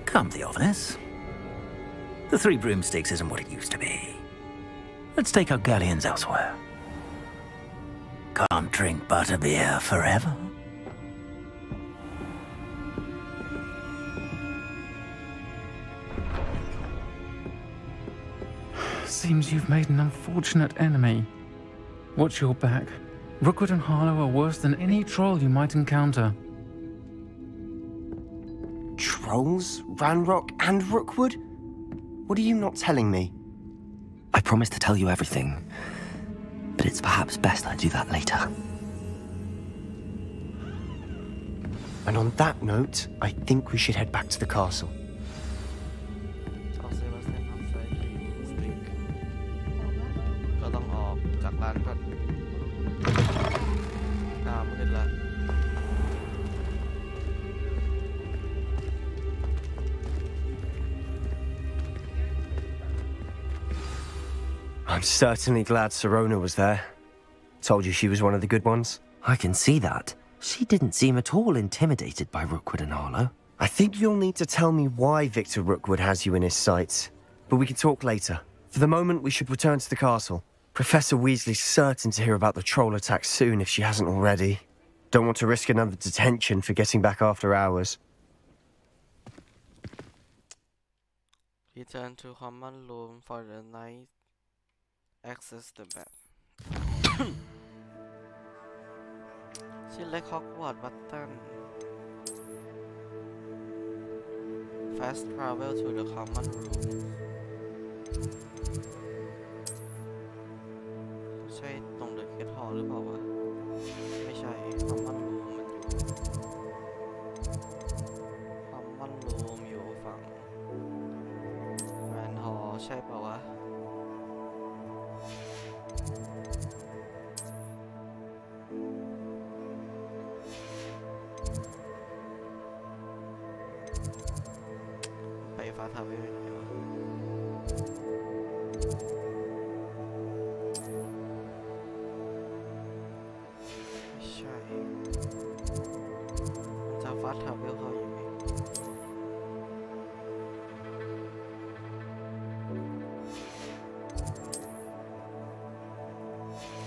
Come, Theophilus. The Three Broomsticks isn't what it used to be. Let's take our galleons elsewhere. Can't drink butterbeer forever. Seems you've made an unfortunate enemy. Watch your back. Rookwood and Harlow are worse than any troll you might encounter. Trolls? Ranrock and Rookwood? What are you not telling me? I promised to tell you everything, but it's perhaps best I do that later. And on that note, I think we should head back to the castle. I'm certainly glad Serona was there. Told you she was one of the good ones. I can see that. She didn't seem at all intimidated by Rookwood and Harlow. I think you'll need to tell me why Victor Rookwood has you in his sights. But we can talk later. For the moment, we should return to the castle. Professor Weasley's certain to hear about the troll attack soon if she hasn't already. Don't want to risk another detention for getting back after hours. Return to common room for the night. Access the map. Select Hogwarts button. Fast travel to the common room. ใช่ตรงเดอะเกตฮอลล์หรือเปล่าวะไม่ใช่ common room มันอยู่ common room อยู่ฝั่งแมนฮอลล์ใช่เปล่าวะ ไปฟ้าทาวเวลยังไงวะไม่ใช่จะฟ้าทาวเวลเขาอยู่ไหม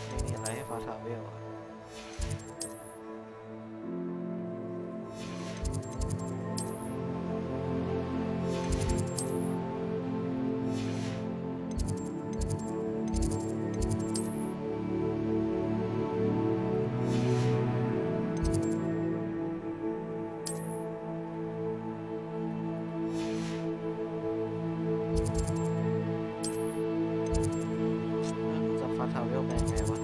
ไม่มีอะไรให้ฟ้าทาวเวลอ่ะ จะฟ้าทาวเวลเป็นไงวะ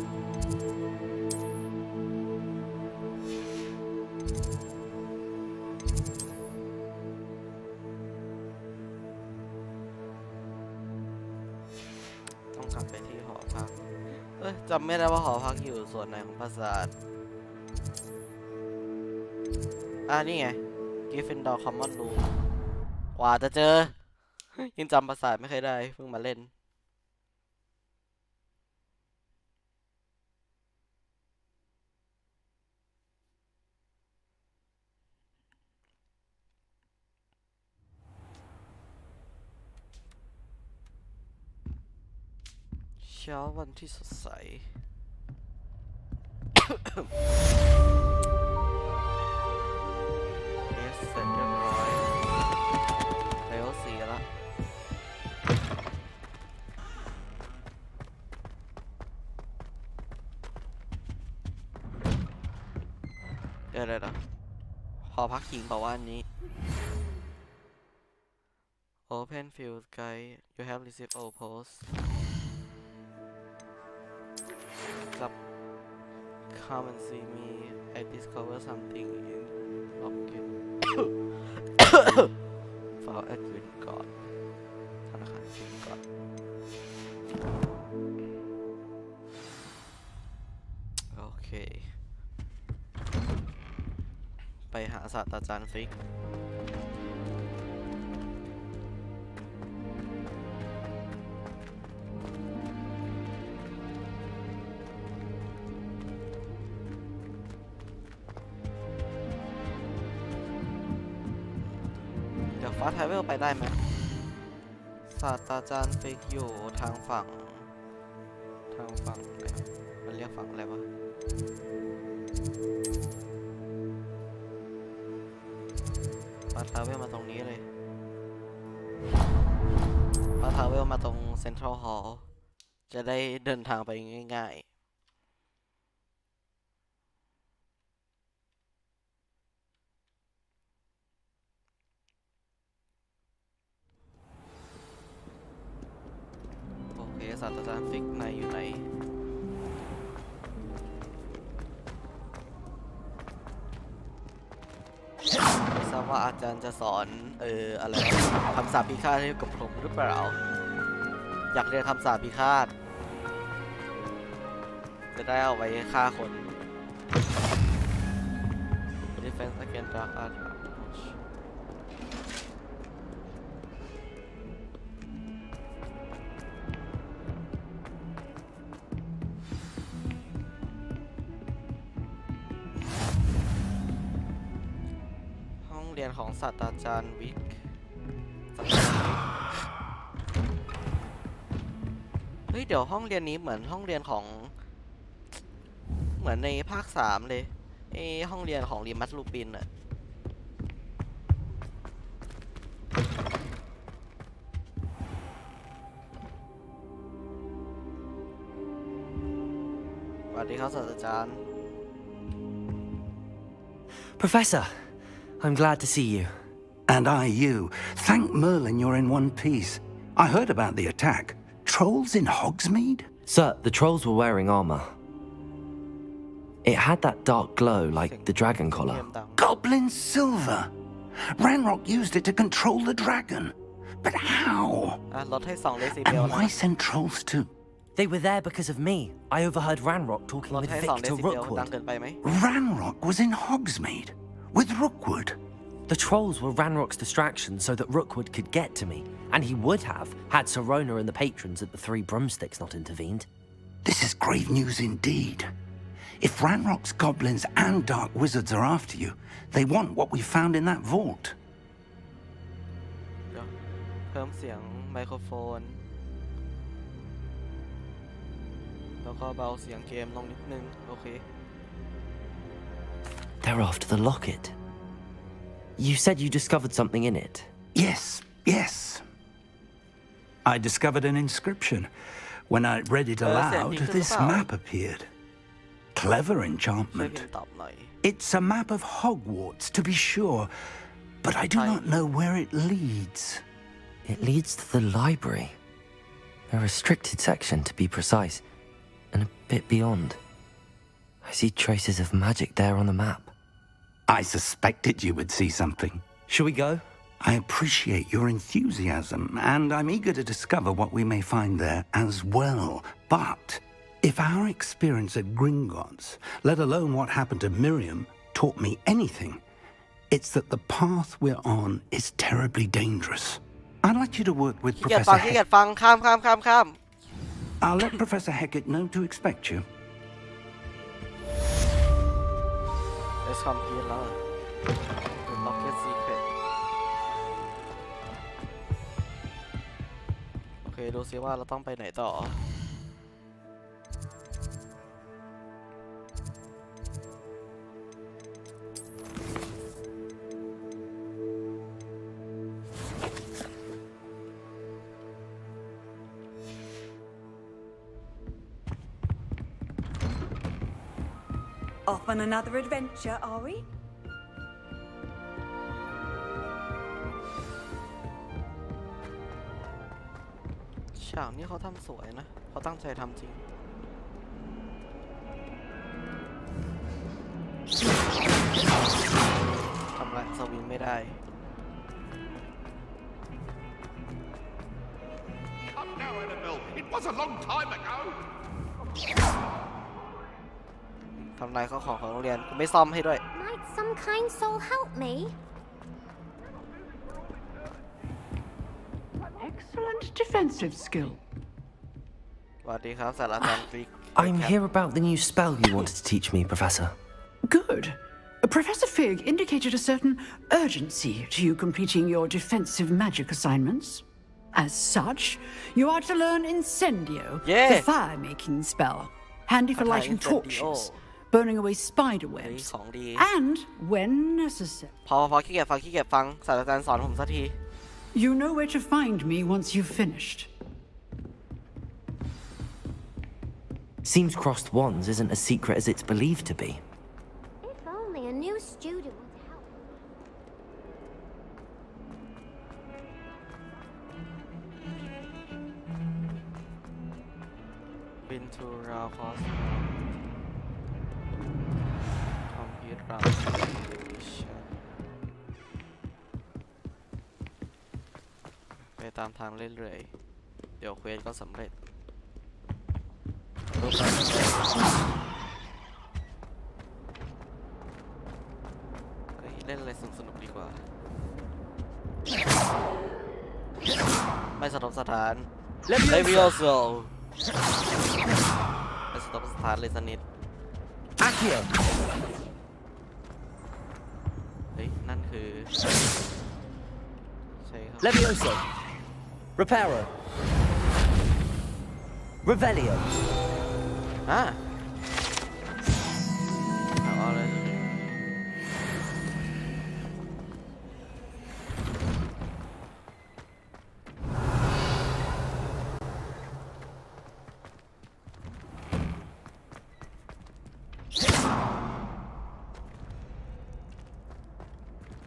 ต้องกลับไปที่หอพักจำไม่ได้ว่าหอพักอยู่ส่วนไหนของปราสาทนี่ไง Gryffindor Common Room กว่าจะเจอ ยังจำปราสาทไม่เคยได้เพิ่งมาเล่น เช้าวันที่สดใส เสร็จเรียบร้อย เดี๋ยวขอพักขิงเปล่าว่าอันนี้ Open Field Guide you have received all posts Come and see me I discover something in Logotech ฝากแอดมินก่อนธนาคารฟินก่อนโอเคไปหาศาสตราจารย์ฟิกฟ้าไทเวลไปได้ไหมศาสตราจารย์ฟิกอยู่ทางฝั่งไหนมันเรียกฝั่งอะไรวะฟ้าไทเวลมาตรงนี้เลยฟ้าไทเวลมาตรงเซ็นทรัลฮอลล์จะได้เดินทางไปง่ายๆศาสตราจารย์ฟิกนายอยู่ไหนไม่ทราบว่าอาจารย์จะสอนอะไรคำสาปพิฆาตให้กับผมหรือเปล่าอยากเรียนคำสาปพิฆาตจะได้เอาไว้ฆ่าคน Defense against dark artเรียนของศาสตราจารย์วิกเฮ้ยเดี๋ยวห้องเรียนนี้เหมือนห้องเรียนของเหมือนในภาค3เลยห้องเรียนของรีมัสลูปินอะสวัสดีครับศาสตราจารย์ Professor I'm glad to see you. And I you. Thank Merlin you're in one piece. I heard about the attack. Trolls in Hogsmeade? Sir, the trolls were wearing armor. It had that dark glow like the dragon collar. Goblin silver! Ranrock used it to control the dragon. But how? And why send trolls too? They were there because of me. I overheard Ranrock talking with Victor Rookwood. Ranrock was in Hogsmeade? With Rookwood? The trolls were Ranrock's distraction so that Rookwood could get to me, and he would have had Sirona and the patrons at the Three Broomsticks not intervened. This is grave news indeed. If Ranrock's goblins and dark wizards are after you, they want what we found in that vault. เพิ่มเสียงไมโครโฟนแล้วก็เบาเสียงเกมลงนิดนึงโอเค They're after the locket. You said you discovered something in it. Yes. I discovered an inscription. When I read it aloud, this map appeared. Clever enchantment. It's a map of Hogwarts, to be sure, but I do not know where it leads. It leads to the library. A restricted section, to be precise, and a bit beyond. I see traces of magic there on the map. I suspected you would see something. Shall we go? I appreciate your enthusiasm, and I'm eager to discover what we may find there as well. But if our experience at Gringotts, let alone what happened to Miriam, taught me anything, it's that the path we're on is terribly dangerous. I'd like you to work with Professor Heck. I'll let Professor Heckett know to expect you. Let's complete now. The locket secret. โอเคดูซิว่าเราต้องไปไหนต่อ อ Off on another adventure, are we? ฉากนี้เขาทำสวยนะเขาตั้งใจทำจริงทำไรสวิงไม่ได้ Come now, Annabelle. It was a long time ago. ทำลายข้าวของโรงเรียนกูไม่ซ่อมให้ด้วย Might some kind soul help me? Excellent defensive skill. สวัสดีครับศาสตราจารย์กรีก I'm here about the new spell you wanted to teach me, Professor. Good. Professor Fig indicated a certain urgency to you completing your defensive magic assignments. As such, you are to learn Incendio, the fire-making spell, handy for lighting torches, burning away spider webs, and when necessary. พอขี้เกียจฟังศาสตราจารย์สอนผมสักที You know where to find me once you've finished. Seems crossed wands isn't as secret as it's believed to be. If only a new student would help. Been to Raos Computer ไปตามทางเรื่อยๆเดี๋ยวเควสก็สำเร็จเล่นอะไรสนุกดีกว่าไม่สะทกสถานเลวิโอโซไม่สะทกสถานเลยสนิทเฮ้ยนั่นคือใช่ครับ Levioso Reparo Revelio เอาเลย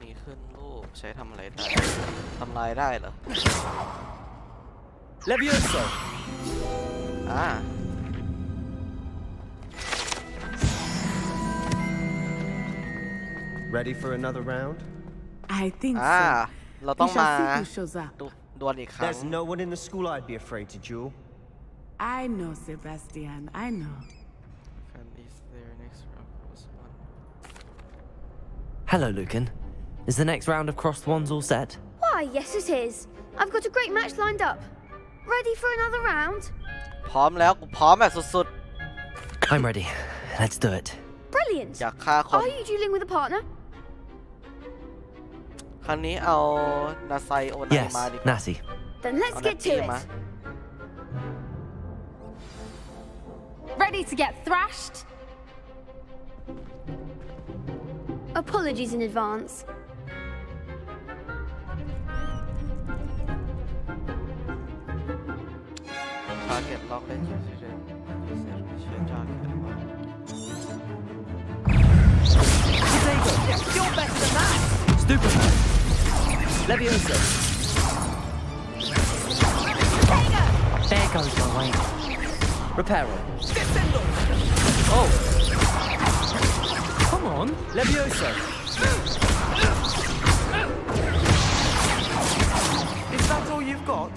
นี่ขึ้นรูปใช้ทำอะไรได้ทำลายได้เหรอ Levioso Ready for another round? I think so. เราต้องมา We shall see who shows up. ดวลอีกครั้ง There's no one in the school I'd be afraid to duel. I know, Sebastian. I know. Hello, Lucan. Is the next round of crossed wands all set? Why, yes it is. I've got a great match lined up. Ready for another round? พร้อมแล้วกูพร้อมแบบสุด I'm ready. Let's do it. Brilliant. อยากฆ่าคน Are you dueling with a partner? ครั้งนี้เอานาไซโอนา Yes, มาดีกว่า Natty. Then let's get to it. Ready to get thrashed? Apologies in advance. Target lock and use target. You're better than that! Stupid! Levioso There goes my weight. Reparo Oh! Come on. Levioso Is that all you've got?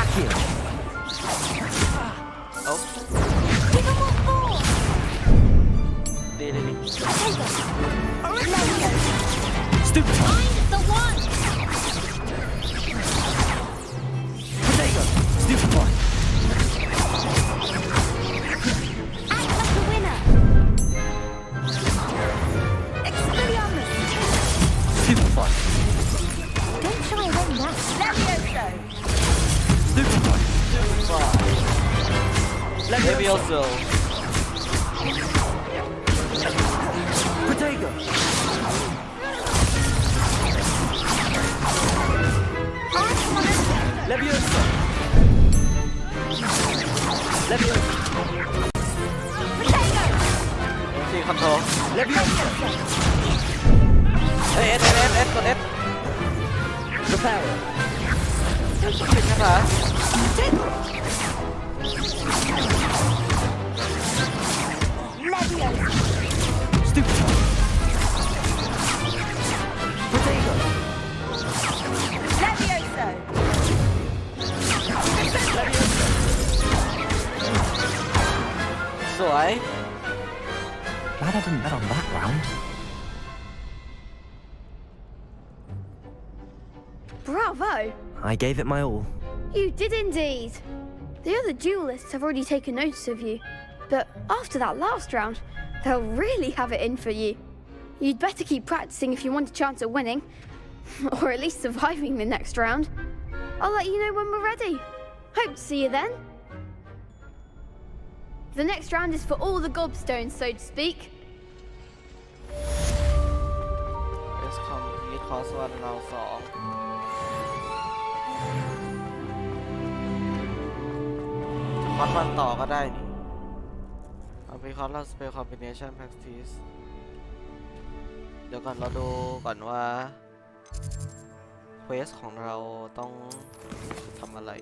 Accio. Oh. Stupid. Find the one! Potato. Stupid one. Act like a winner! Expelliarmus! Stupid one. Don't try when that. Levioso! Stupid one. Levioso. Potato. Levioso Levioso S กด S Repair. ผิดนะStupid. Potato. Levioso. Levioso. สวย Glad I didn't bet on that round. Bravo! I gave it my all. You did indeed. The other duelists have already taken notice of you, but after that last round, they'll really have it in for you. You'd better keep practicing if you want a chance at winning, or at least surviving the next round. I'll let you know when we're ready. Hope to see you then. The next round is for all the gobstones, so to speak. S complete course 1เรา2คอร์สวันต่อก็ได้นี่เอาไปคอร์สเรา spell combination practice เดี๋ยวก่อนเราดูก่อนว่าเควสของเราต้องทำอะไร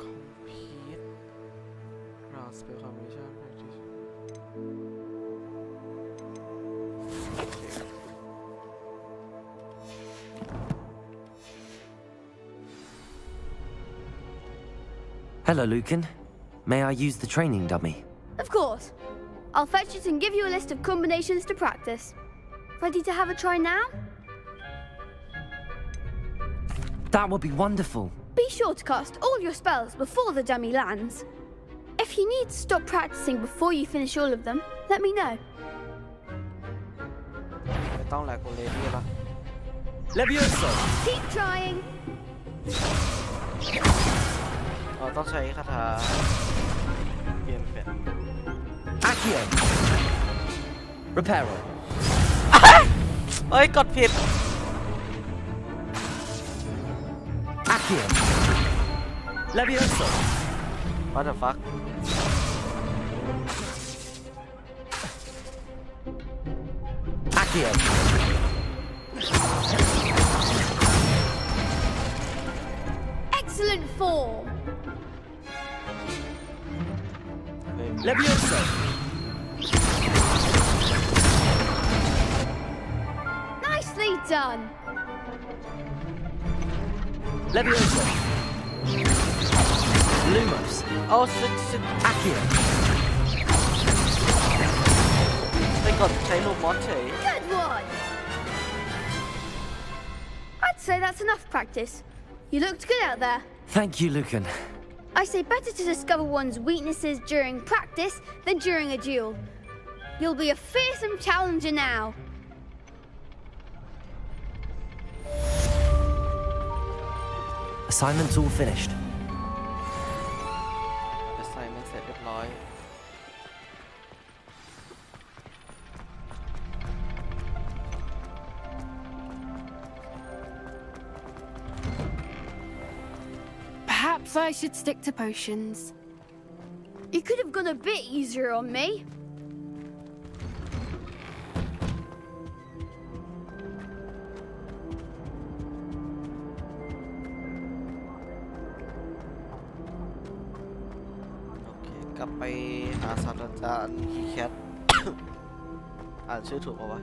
complete round spell combination practice Hello, Lucan. May I use the training dummy? Of course. I'll fetch it and give you a list of combinations to practice. Ready to have a try now? That would be wonderful. Be sure to cast all your spells before the dummy lands. If you need to stop practicing before you finish all of them, let me know. ไม่ต้องแหลกโกเลดี้ละ Levioso. Keep trying. เราต้องใช้คาถาเปลี่ยนเป็น Accio. Reparo. เอ้ยกดผิด Accio. Levioso. What the fuck Accio. Excellent form. Levioso. Nicely done. Levioso. Lumos. Oh, shit. Accio. ไปกดใช้ลูมอสเฉย Good one. I'd say that's enough practice. You looked good out there. Thank you, Lucan. I say better to discover one's weaknesses during practice than during a duel. You'll be a fearsome challenger now. Assignment's all finished. assignment เสร็จเรียบร้อย Perhaps I should stick to potions. You could have gone a bit easier on me. Okay, กลับไปหาศาสตราจารย์ฮีแคท อ่านชื่อถูกปะวะ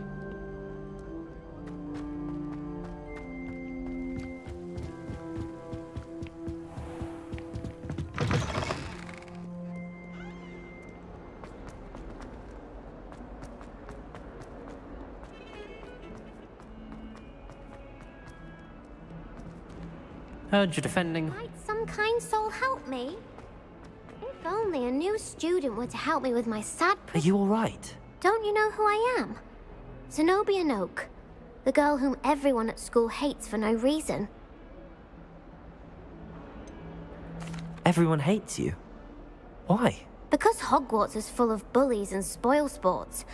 Heard you're defending. Might some kind soul help me? If only a new student were to help me with my sad... Are you all right? Don't you know who I am? Zenobia Noak, the girl whom everyone at school hates for no reason. Everyone hates you. Why? Because Hogwarts is full of bullies and spoilsports.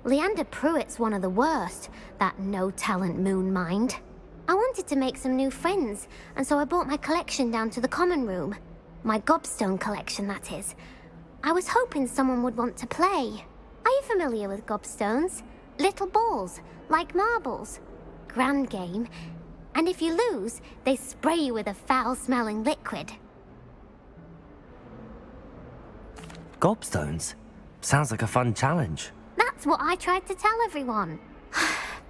Leander Pruitt's one of the worst, that no-talent moon mind. I wanted to make some new friends, and so I brought my collection down to the common room. My gobstone collection, that is. I was hoping someone would want to play. Are you familiar with gobstones? Little balls, like marbles. Grand game. And if you lose, they spray you with a foul-smelling liquid. Gobstones? Sounds like a fun challenge. That's what I tried to tell everyone.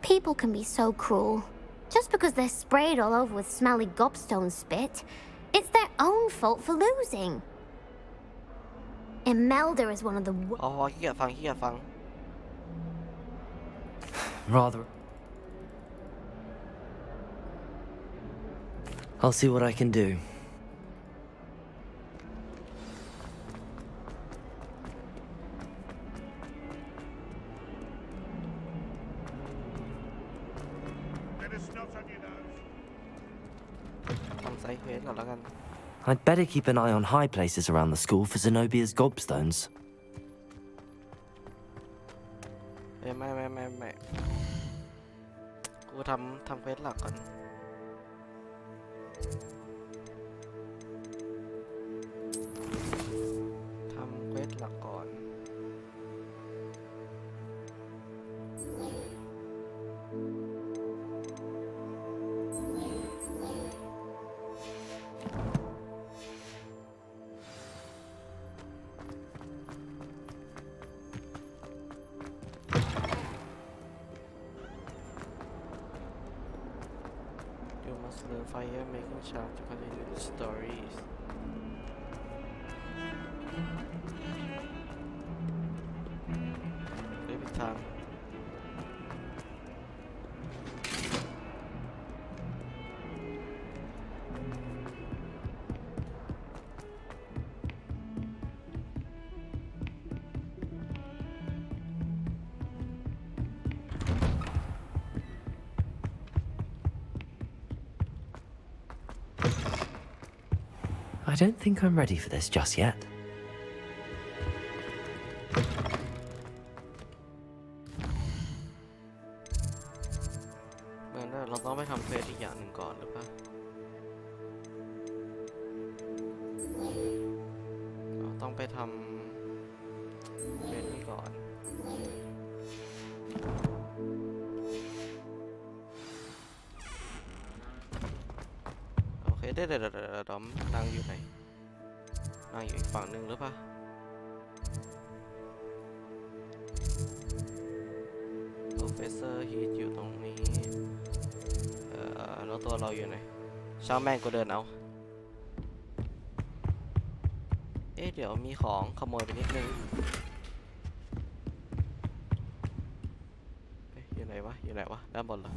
People can be so cruel. Just because they're sprayed all over with smelly gobstone spit, it's their own fault for losing. Imelda is one of the Rather. I'll see what I can do. I'd better keep an eye on high places around the school for Zenobia's gobstones. ไม่กูทำเควสหลักก่อนLearn fire making sharp to continue the stories. Every time. I don't think I'm ready for this just yet. เหมือนเราต้องไปทำเควสอีกอย่างหนึ่งก่อนหรือเปล่าเราต้องไปทำเควสนี้ก่อนโอเคเดี๋ยวดอมนั่งอยู่ไหนนั่งอยู่อีกฝั่งหนึ่งหรือเปล่าโปรเฟสเซอร์ฮีทอยู่ตรงนี้แล้วตัวเราอยู่ไหนช่างแม่งกูเดินเอาเดี๋ยวมีของขโมยไปนิดนึงอยู่ไหนวะด้านบนเหรอ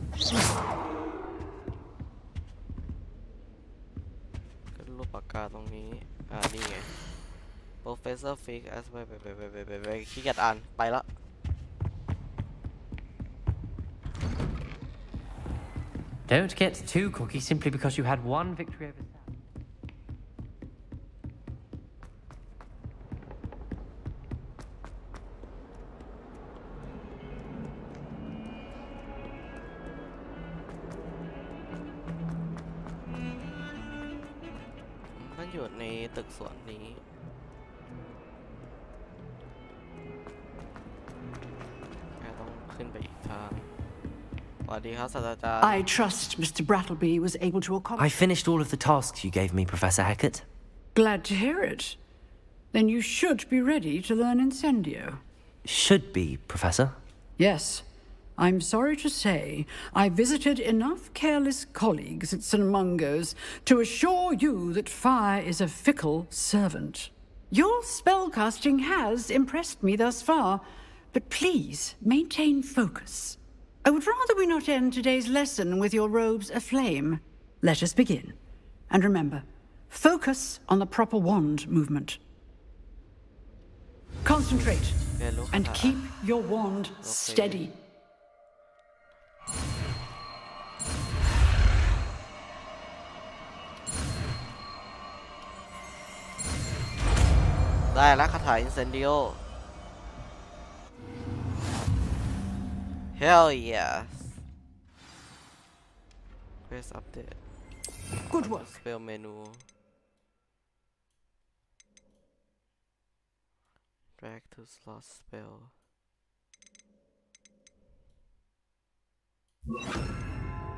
ก็รูปปากกาตรงนี้นี่ไง Professor Fig ไปขี้เกียจอ่านไปละDon't get too cocky simply because you had one victory over Sam. มันอยู่ในตึกสวนนี้ต้องขึ้นไปอีกทาง I trust Mr. Brattleby was able to accomplish. I finished all of the tasks you gave me, Professor Hecat. Glad to hear it. Then you should be ready to learn Incendio. Should be, Professor? Yes. I'm sorry to say I visited enough careless colleagues at St. Mungo's to assure you that fire is a fickle servant. Your spellcasting has impressed me thus far, but please maintain focus. I would rather we not end today's lesson with your robes aflame. Let us begin. And remember, focus on the proper wand movement. Concentrate and keep your wand steady. Incendio. Hell yes. Quest update. Good work. Spell menu. Drag to slot spell.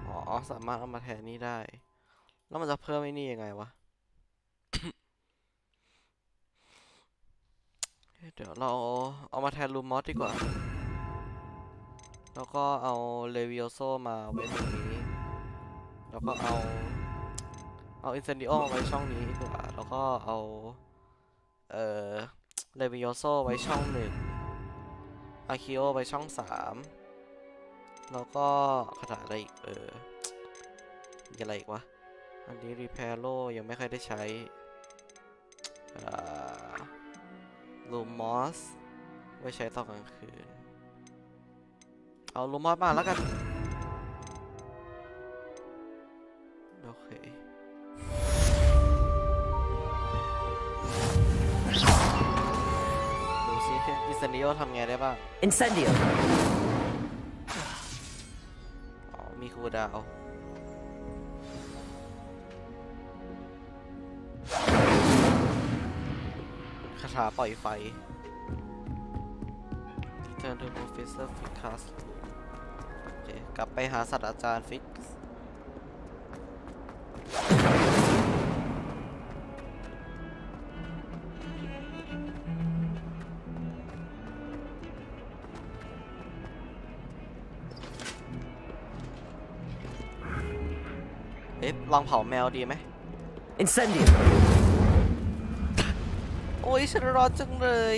อ๋อสามารถเอามาแทนนี่ได้แล้วมันจะเพิ่มไอ้นี่ยังไงวะ เดี๋ยวเราเอามาแทนลูมอสดีกว่าแล้วก็เอาเลวิโอโซมาไว้ตรงนี้แล้วก็เอาอินเซนดิโอไว้ช่องนี้ดีกว่าแล้วก็เอาเลวิโอโซไว้ช่อง1อาคิโอไว้ช่อง3แล้วก็คาถาอะไรอีกมีอะไรอีกวะอันนี้รีแพโรยังไม่ค่อยได้ใช้ลูมอสไว้ใช้ตอนกลางคืนเอาลูมอสมาแล้วกันโอเคดูซิอินเซนดิโอทำไงได้บ้าง Incendio อ๋อมีคูลดาวน์คาถาปล่อยไฟ Return to Professor Fix Classroom โอเคกลับไปหาศาสตราจารย์ฟิกลองเผาแมวดีไหม Incendio โอ้ยฉันร้อนจังเลย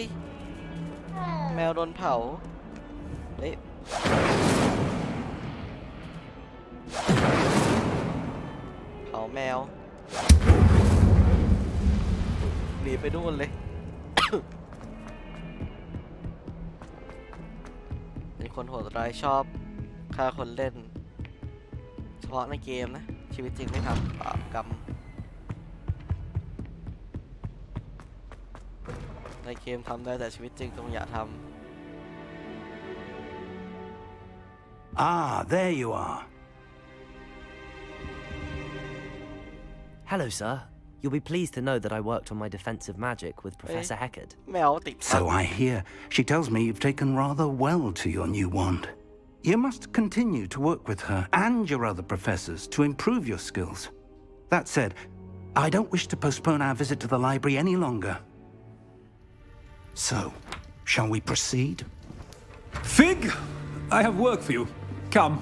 แมวโดนเผาเผาแมวหนีไปนู่นเลย เป็นคนโหดร้ายชอบฆ่าคนเล่นเฉพาะในเกมนะชีวิตจริงไม่ทำบาปกรรมในเกมทำได้แต่ชีวิตจริงต้องอย่าทำ Ah, there you are. Hello, sir. You'll be pleased to know that I worked on my defensive magic with Professor Heckard. So I hear. She tells me you've taken rather well to your new wand. You must continue to work with her and your other professors to improve your skills. That said, I don't wish to postpone our visit to the library any longer. So, shall we proceed? Fig, I have work for you. Come.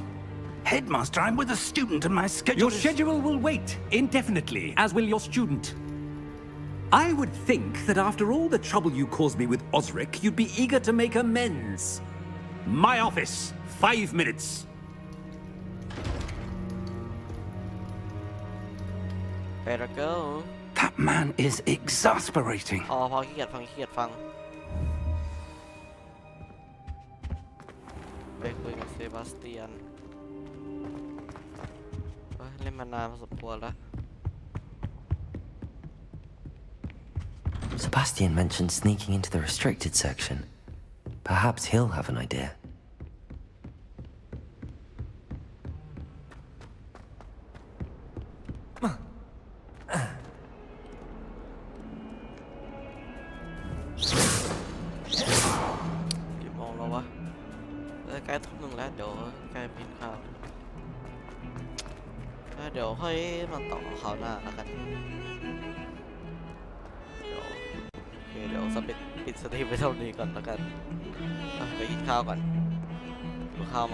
Headmaster, I'm with a student and my schedule Your schedule will wait indefinitely, as will your student. I would think that after all the trouble you caused me with Osric, you'd be eager to make amends. My office, 5 minutes. Better go. That man is exasperating. อ๋อพอขี้เกียจฟังไปคุยกับเซบาสเตียนเล่นมานานพอสมควรแล้ว Sebastian mentioned sneaking into the restricted section. Perhaps he'll have an idea.ใกล้ทุ่มหนึ่งแล้วเดี๋ยวใกล้พินข้าวเดี๋ยวค่อยมาต่อคราวหน้าแล้วกันเดี๋ยวปิดสตรีมไปเท่านี้ก่อนแล้วกันไปกินข้าวก่อนหิวข้าว